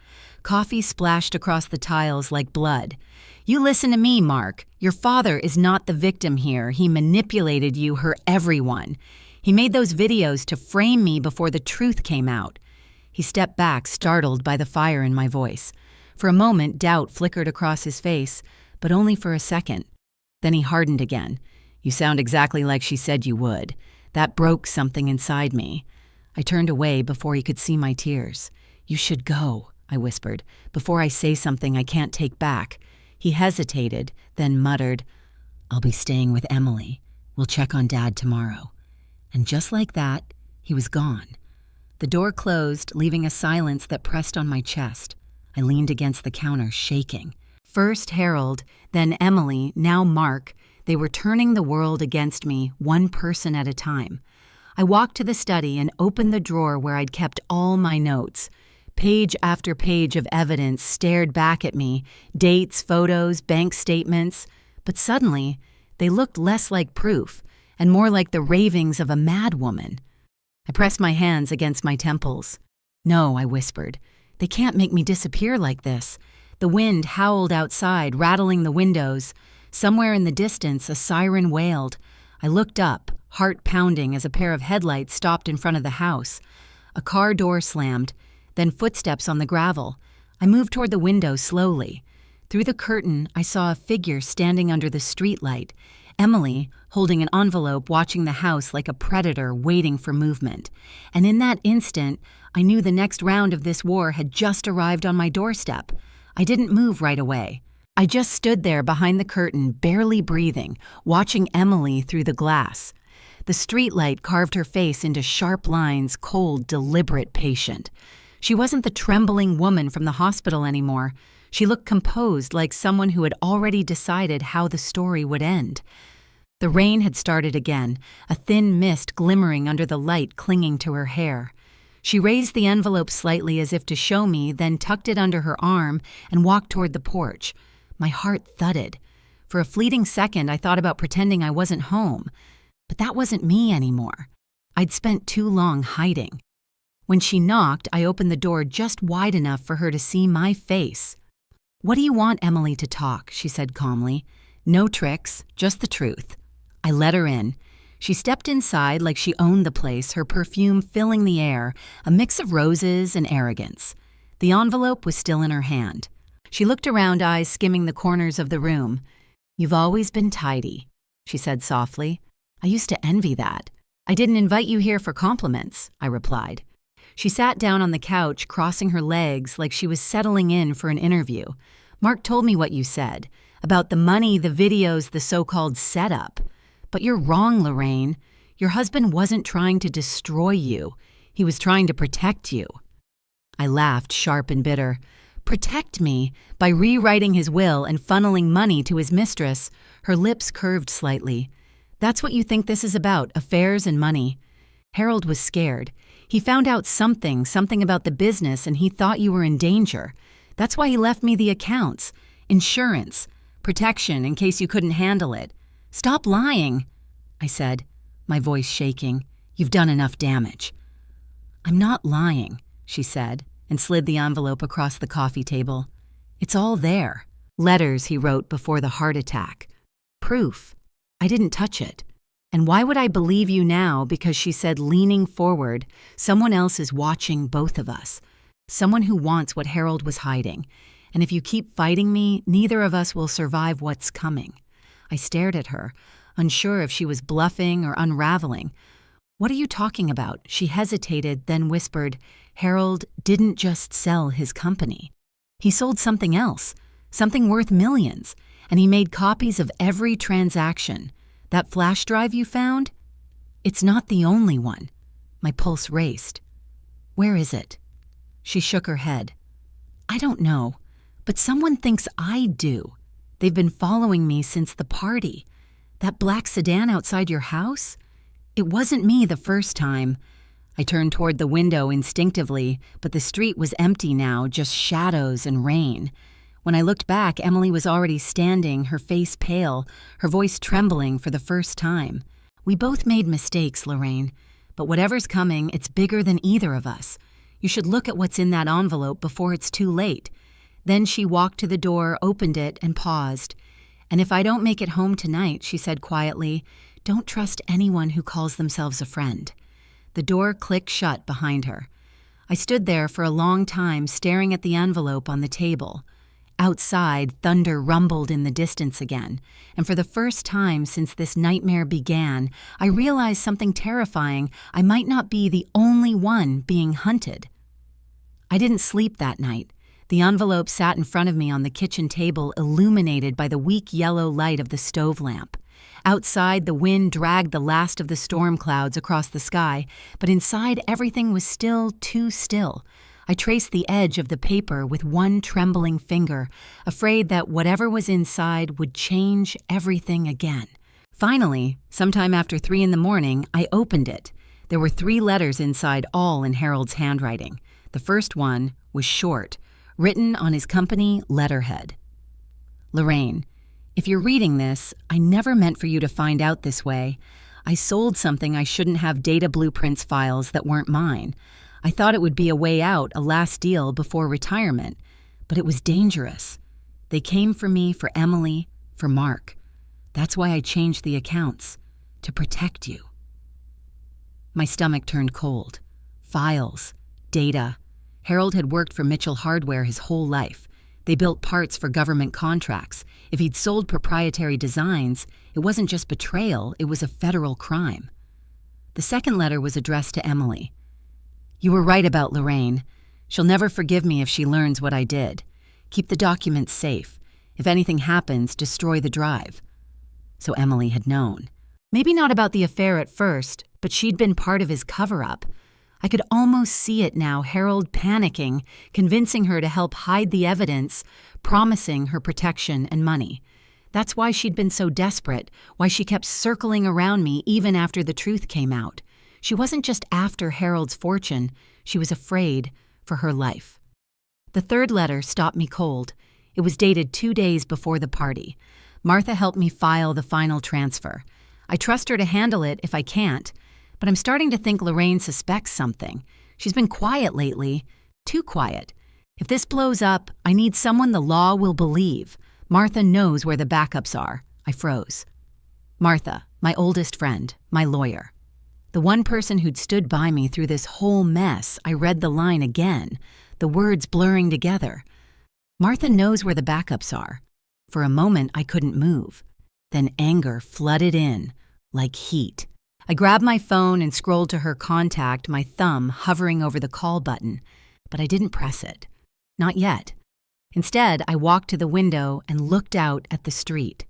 Coffee splashed across the tiles like blood. "You listen to me, Mark. Your father is not the victim here. He manipulated you, her everyone. He made those videos to frame me before the truth came out." He stepped back, startled by the fire in my voice. For a moment, doubt flickered across his face, but only for a second. Then he hardened again. "You sound exactly like she said you would." That broke something inside me. I turned away before he could see my tears. "You should go," I whispered, "before I say something I can't take back." He hesitated, then muttered, "I'll be staying with Emily. We'll check on Dad tomorrow." And just like that, he was gone. The door closed, leaving a silence that pressed on my chest. I leaned against the counter, shaking. First Harold, then Emily, now Mark. They were turning the world against me, one person at a time. I walked to the study and opened the drawer where I'd kept all my notes. Page after page of evidence stared back at me, dates, photos, bank statements. But suddenly, they looked less like proof and more like the ravings of a mad woman. I pressed my hands against my temples. "No," I whispered. "They can't make me disappear like this." The wind howled outside, rattling the windows. Somewhere in the distance, a siren wailed. I looked up, heart pounding, as a pair of headlights stopped in front of the house. A car door slammed, then footsteps on the gravel. I moved toward the window slowly. Through the curtain, I saw a figure standing under the streetlight. Emily, holding an envelope, watching the house like a predator waiting for movement. And in that instant, I knew the next round of this war had just arrived on my doorstep. I didn't move right away. I just stood there behind the curtain, barely breathing, watching Emily through the glass. The streetlight carved her face into sharp lines, cold, deliberate, patient. She wasn't the trembling woman from the hospital anymore. She looked composed, like someone who had already decided how the story would end. The rain had started again, a thin mist glimmering under the light clinging to her hair. She raised the envelope slightly as if to show me, then tucked it under her arm and walked toward the porch. My heart thudded. For a fleeting second, I thought about pretending I wasn't home. But that wasn't me anymore. I'd spent too long hiding. When she knocked, I opened the door just wide enough for her to see my face. "What do you want Emily to talk?" she said calmly. "No tricks, just the truth." I let her in. She stepped inside like she owned the place, her perfume filling the air, a mix of roses and arrogance. The envelope was still in her hand. She looked around, eyes skimming the corners of the room. "You've always been tidy," she said softly. "I used to envy that." "I didn't invite you here for compliments," I replied. She sat down on the couch, crossing her legs like she was settling in for an interview. "Mark told me what you said, about the money, the videos, the so-called setup. But you're wrong, Lorraine. Your husband wasn't trying to destroy you. He was trying to protect you." I laughed, sharp and bitter. "Protect me? By rewriting his will and funneling money to his mistress?" Her lips curved slightly. "That's what you think this is about, affairs and money?" Harold was scared. He found out something about the business, and he thought you were in danger. That's why he left me the accounts. Insurance. Protection in case you couldn't handle it. "Stop lying," I said, my voice shaking. "You've done enough damage." "I'm not lying," she said, and slid the envelope across the coffee table. "It's all there. Letters he wrote before the heart attack. Proof. I didn't touch it. And why would I believe you now?" Because she said, leaning forward, "Someone else is watching both of us. Someone who wants what Harold was hiding. And if you keep fighting me, neither of us will survive what's coming." I stared at her, unsure if she was bluffing or unraveling. "What are you talking about?" She hesitated, then whispered, "Harold didn't just sell his company. He sold something else, something worth millions, and he made copies of every transaction. That flash drive you found? It's not the only one." My pulse raced. "Where is it?" She shook her head. "I don't know, but someone thinks I do. They've been following me since the party. That black sedan outside your house? It wasn't me the first time." I turned toward the window instinctively, but the street was empty now, just shadows and rain. When I looked back, Emily was already standing, her face pale, her voice trembling for the first time. "We both made mistakes, Lorraine, but whatever's coming, it's bigger than either of us. You should look at what's in that envelope before it's too late." Then she walked to the door, opened it, and paused. "And if I don't make it home tonight," she said quietly, "don't trust anyone who calls themselves a friend." The door clicked shut behind her. I stood there for a long time, staring at the envelope on the table. Outside, thunder rumbled in the distance again, and for the first time since this nightmare began, I realized something terrifying. I might not be the only one being hunted. I didn't sleep that night. The envelope sat in front of me on the kitchen table, illuminated by the weak yellow light of the stove lamp. Outside, the wind dragged the last of the storm clouds across the sky, but inside everything was still too still. I traced the edge of the paper with one trembling finger, afraid that whatever was inside would change everything again. Finally, sometime after 3 a.m, I opened it. There were 3 letters inside, all in Harold's handwriting. The first one was short, written on his company letterhead. "Lorraine, if you're reading this, I never meant for you to find out this way. I sold something I shouldn't have, data blueprints files that weren't mine. I thought it would be a way out, a last deal before retirement, but it was dangerous. They came for me, for Emily, for Mark. That's why I changed the accounts, to protect you." My stomach turned cold. Files, data. Harold had worked for Mitchell Hardware his whole life. They built parts for government contracts. If he'd sold proprietary designs, it wasn't just betrayal, it was a federal crime. The second letter was addressed to Emily. "You were right about Lorraine. She'll never forgive me if she learns what I did. Keep the documents safe. If anything happens, destroy the drive." So Emily had known. Maybe not about the affair at first, but she'd been part of his cover-up. I could almost see it now, Harold panicking, convincing her to help hide the evidence, promising her protection and money. That's why she'd been so desperate, why she kept circling around me even after the truth came out. She wasn't just after Harold's fortune, she was afraid for her life. The third letter stopped me cold. It was dated 2 days before the party. Martha helped me file the final transfer. I trust her to handle it if I can't, but I'm starting to think Lorraine suspects something. She's been quiet lately, too quiet. If this blows up, I need someone the law will believe. Martha knows where the backups are. I froze. Martha, my oldest friend, my lawyer. The one person who'd stood by me through this whole mess. I read the line again, the words blurring together. Martha knows where the backups are. For a moment, I couldn't move. Then anger flooded in, like heat. I grabbed my phone and scrolled to her contact, my thumb hovering over the call button, but I didn't press it. Not yet. Instead, I walked to the window and looked out at the street.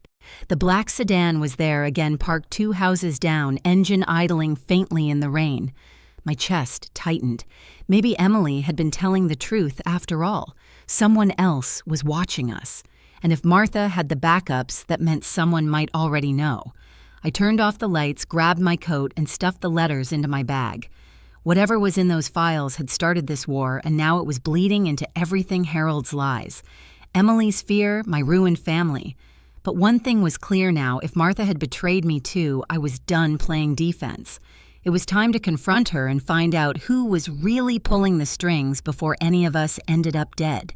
The black sedan was there again, parked 2 houses down, engine idling faintly in the rain. My chest tightened. Maybe Emily had been telling the truth after all. Someone else was watching us. And if Martha had the backups, that meant someone might already know. I turned off the lights, grabbed my coat, and stuffed the letters into my bag. Whatever was in those files had started this war, and now it was bleeding into everything Harold's lies. Emily's fear, my ruined family. But one thing was clear now, if Martha had betrayed me too, I was done playing defense. It was time to confront her and find out who was really pulling the strings before any of us ended up dead.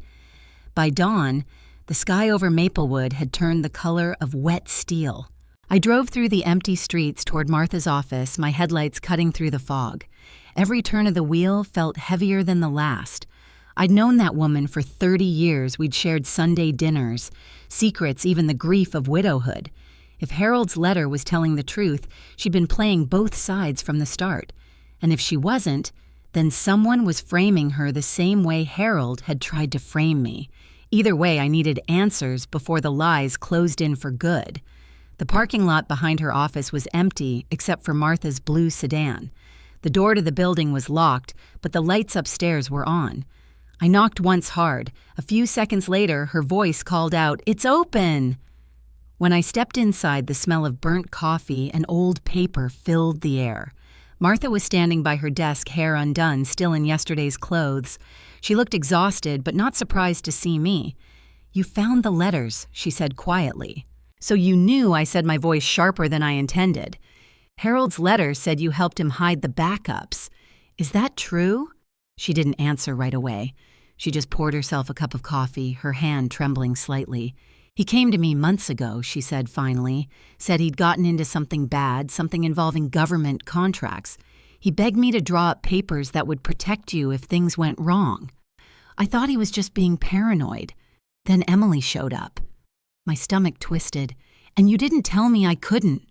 By dawn, the sky over Maplewood had turned the color of wet steel. I drove through the empty streets toward Martha's office, my headlights cutting through the fog. Every turn of the wheel felt heavier than the last. I'd known that woman for 30 years. We'd shared Sunday dinners, secrets, even the grief of widowhood. If Harold's letter was telling the truth, she'd been playing both sides from the start. And if she wasn't, then someone was framing her the same way Harold had tried to frame me. Either way, I needed answers before the lies closed in for good. The parking lot behind her office was empty except for Martha's blue sedan. The door to the building was locked, but the lights upstairs were on. I knocked once hard. A few seconds later, her voice called out, "It's open!" When I stepped inside, the smell of burnt coffee and old paper filled the air. Martha was standing by her desk, hair undone, still in yesterday's clothes. She looked exhausted, but not surprised to see me. "You found the letters," she said quietly. "So you knew," I said, my voice sharper than I intended. "Harold's letter said you helped him hide the backups. Is that true?" She didn't answer right away. She just poured herself a cup of coffee, her hand trembling slightly. "He came to me months ago," she said finally. "Said he'd gotten into something bad, something involving government contracts. He begged me to draw up papers that would protect you if things went wrong. I thought he was just being paranoid. Then Emily showed up." My stomach twisted. "And you didn't tell me I couldn't."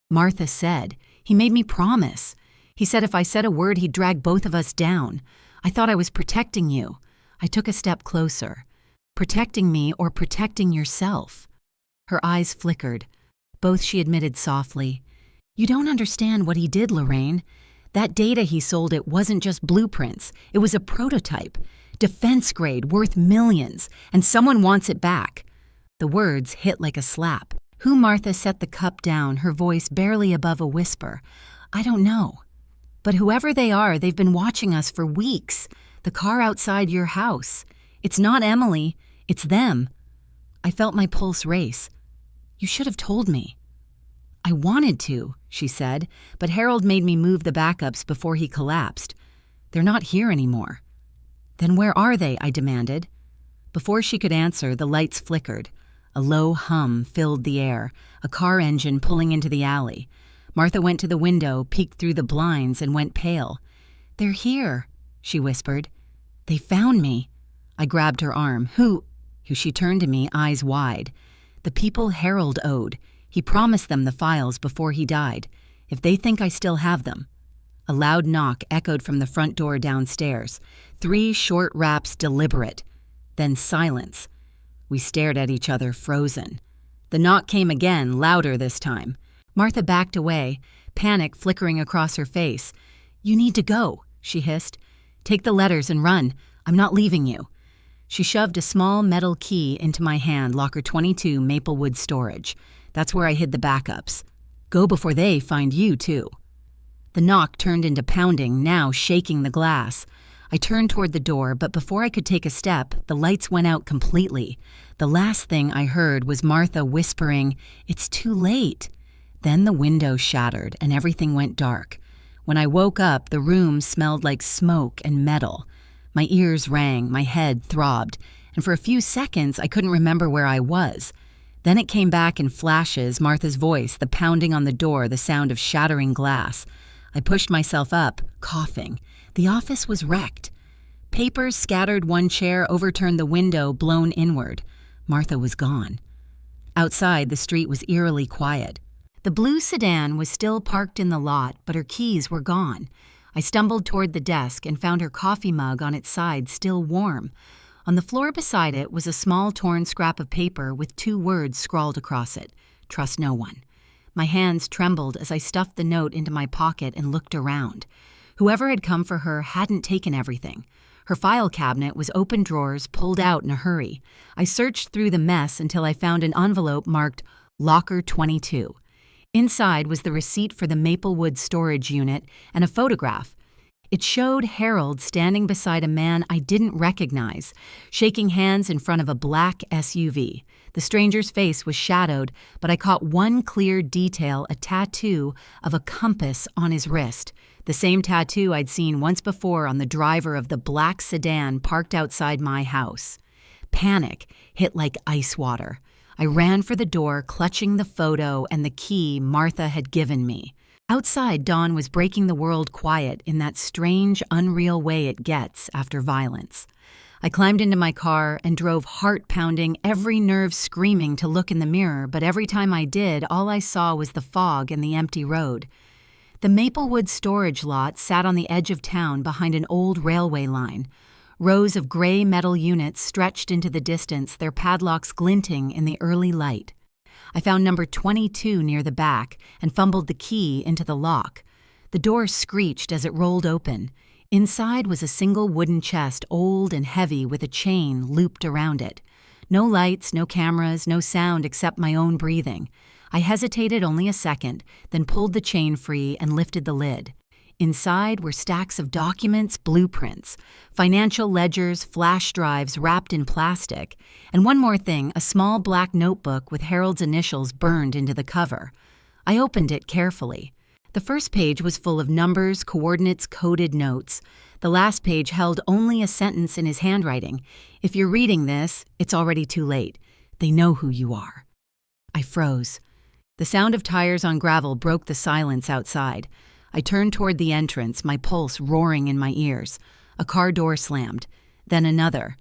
Martha said, "He made me promise. He said if I said a word, he'd drag both of us down. I thought I was protecting you." I took a step closer. "Protecting me or protecting yourself?" Her eyes flickered. Both she admitted softly. "You don't understand what he did, Lorraine. That data he sold, it wasn't just blueprints. It was a prototype. Defense grade, worth millions. And someone wants it back." The words hit like a slap. "Who?" Martha set the cup down, her voice barely above a whisper. "I don't know. But whoever they are, they've been watching us for weeks. The car outside your house. It's not Emily. It's them." I felt my pulse race. "You should have told me." "I wanted to," she said, "but Harold made me move the backups before he collapsed. They're not here anymore." "Then where are they?" I demanded. Before she could answer, the lights flickered. A low hum filled the air, a car engine pulling into the alley. Martha went to the window, peeked through the blinds, and went pale. "They're here," she whispered. "They found me." I grabbed her arm. Who? She turned to me, eyes wide. "The people Harold owed. He promised them the files before he died. If they think I still have them." A loud knock echoed from the front door downstairs. 3 short raps, deliberate. Then silence. We stared at each other, frozen. The knock came again, louder this time. Martha backed away, panic flickering across her face. "You need to go," she hissed. "Take the letters and run. I'm not leaving you." She shoved a small metal key into my hand, locker 22, Maplewood storage. That's where I hid the backups. Go before they find you, too. The knock turned into pounding, now shaking the glass. I turned toward the door, but before I could take a step, the lights went out completely. The last thing I heard was Martha whispering, "It's too late." Then the window shattered and everything went dark. When I woke up, the room smelled like smoke and metal. My ears rang, my head throbbed, and for a few seconds I couldn't remember where I was. Then it came back in flashes, Martha's voice, the pounding on the door, the sound of shattering glass. I pushed myself up, coughing. The office was wrecked. Papers scattered one chair, overturned the window, blown inward. Martha was gone. Outside, the street was eerily quiet. The blue sedan was still parked in the lot, but her keys were gone. I stumbled toward the desk and found her coffee mug on its side, still warm. On the floor beside it was a small torn scrap of paper with 2 words scrawled across it: "Trust no one." My hands trembled as I stuffed the note into my pocket and looked around. Whoever had come for her hadn't taken everything. Her file cabinet was open drawers pulled out in a hurry. I searched through the mess until I found an envelope marked Locker 22. Inside was the receipt for the Maplewood storage unit and a photograph. It showed Harold standing beside a man I didn't recognize, shaking hands in front of a black SUV. The stranger's face was shadowed, but I caught one clear detail, a tattoo of a compass on his wrist. The same tattoo I'd seen once before on the driver of the black sedan parked outside my house. Panic hit like ice water. I ran for the door, clutching the photo and the key Martha had given me. Outside, dawn was breaking the world quiet in that strange, unreal way it gets after violence. I climbed into my car and drove heart-pounding, every nerve screaming to look in the mirror, but every time I did, all I saw was the fog and the empty road. The Maplewood storage lot sat on the edge of town behind an old railway line. Rows of gray metal units stretched into the distance, their padlocks glinting in the early light. I found number 22 near the back and fumbled the key into the lock. The door screeched as it rolled open. Inside was a single wooden chest, old and heavy, with a chain looped around it. No lights, no cameras, no sound except my own breathing. I hesitated only a second, then pulled the chain free and lifted the lid. Inside were stacks of documents, blueprints, financial ledgers, flash drives wrapped in plastic, and one more thing, a small black notebook with Harold's initials burned into the cover. I opened it carefully. The first page was full of numbers, coordinates, coded notes. The last page held only a sentence in his handwriting. "If you're reading this, it's already too late. They know who you are." I froze. The sound of tires on gravel broke the silence outside. I turned toward the entrance, my pulse roaring in my ears. A car door slammed. Then another.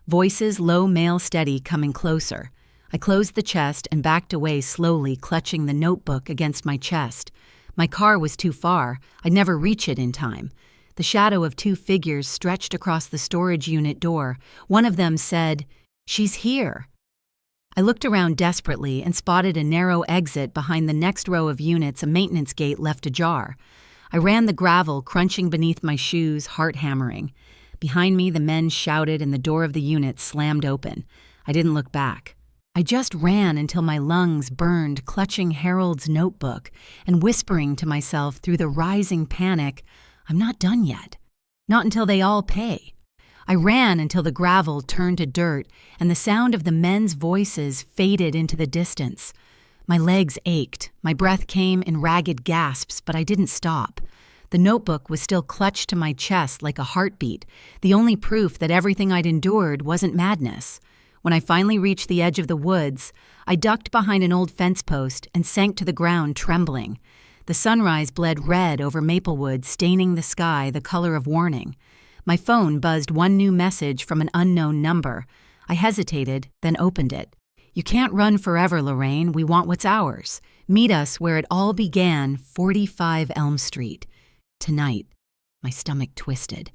Voices, low, male, steady, coming closer. I closed the chest and backed away slowly, clutching the notebook against my chest. My car was too far. I'd never reach it in time. The shadow of 2 figures stretched across the storage unit door. One of them said, "She's here." I looked around desperately and spotted a narrow exit behind the next row of units, a maintenance gate left ajar. I ran the gravel, crunching beneath my shoes, heart hammering. Behind me, the men shouted and the door of the unit slammed open. I didn't look back. I just ran until my lungs burned, clutching Harold's notebook and whispering to myself through the rising panic, "I'm not done yet. Not until they all pay." I ran until the gravel turned to dirt and the sound of the men's voices faded into the distance. My legs ached. My breath came in ragged gasps, but I didn't stop. The notebook was still clutched to my chest like a heartbeat, the only proof that everything I'd endured wasn't madness. When I finally reached the edge of the woods, I ducked behind an old fence post and sank to the ground, trembling. The sunrise bled red over Maplewood, staining the sky the color of warning. My phone buzzed one new message from an unknown number. I hesitated, then opened it. "You can't run forever, Lorraine. We want what's ours. Meet us where it all began, 45 Elm Street. Tonight." My stomach twisted.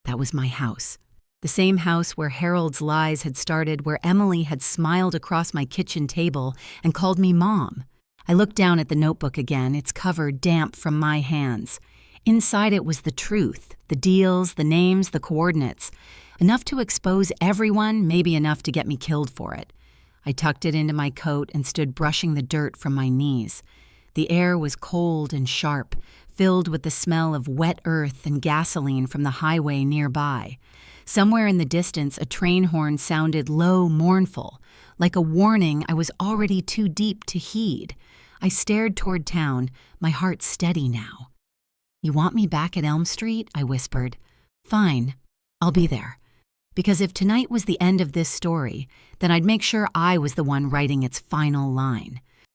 That was my house. The same house where Harold's lies had started, where Emily had smiled across my kitchen table and called me Mom. I looked down at the notebook again, its cover damp from my hands. Inside it was the truth, the deals, the names, the coordinates. Enough to expose everyone, maybe enough to get me killed for it. I tucked it into my coat and stood brushing the dirt from my knees. The air was cold and sharp, filled with the smell of wet earth and gasoline from the highway nearby. Somewhere in the distance, a train horn sounded low, mournful, like a warning I was already too deep to heed. I stared toward town, my heart steady now. "You want me back at Elm Street?" I whispered. "Fine, I'll be there." Because if tonight was the end of this story, then I'd make sure I was the one writing its final line.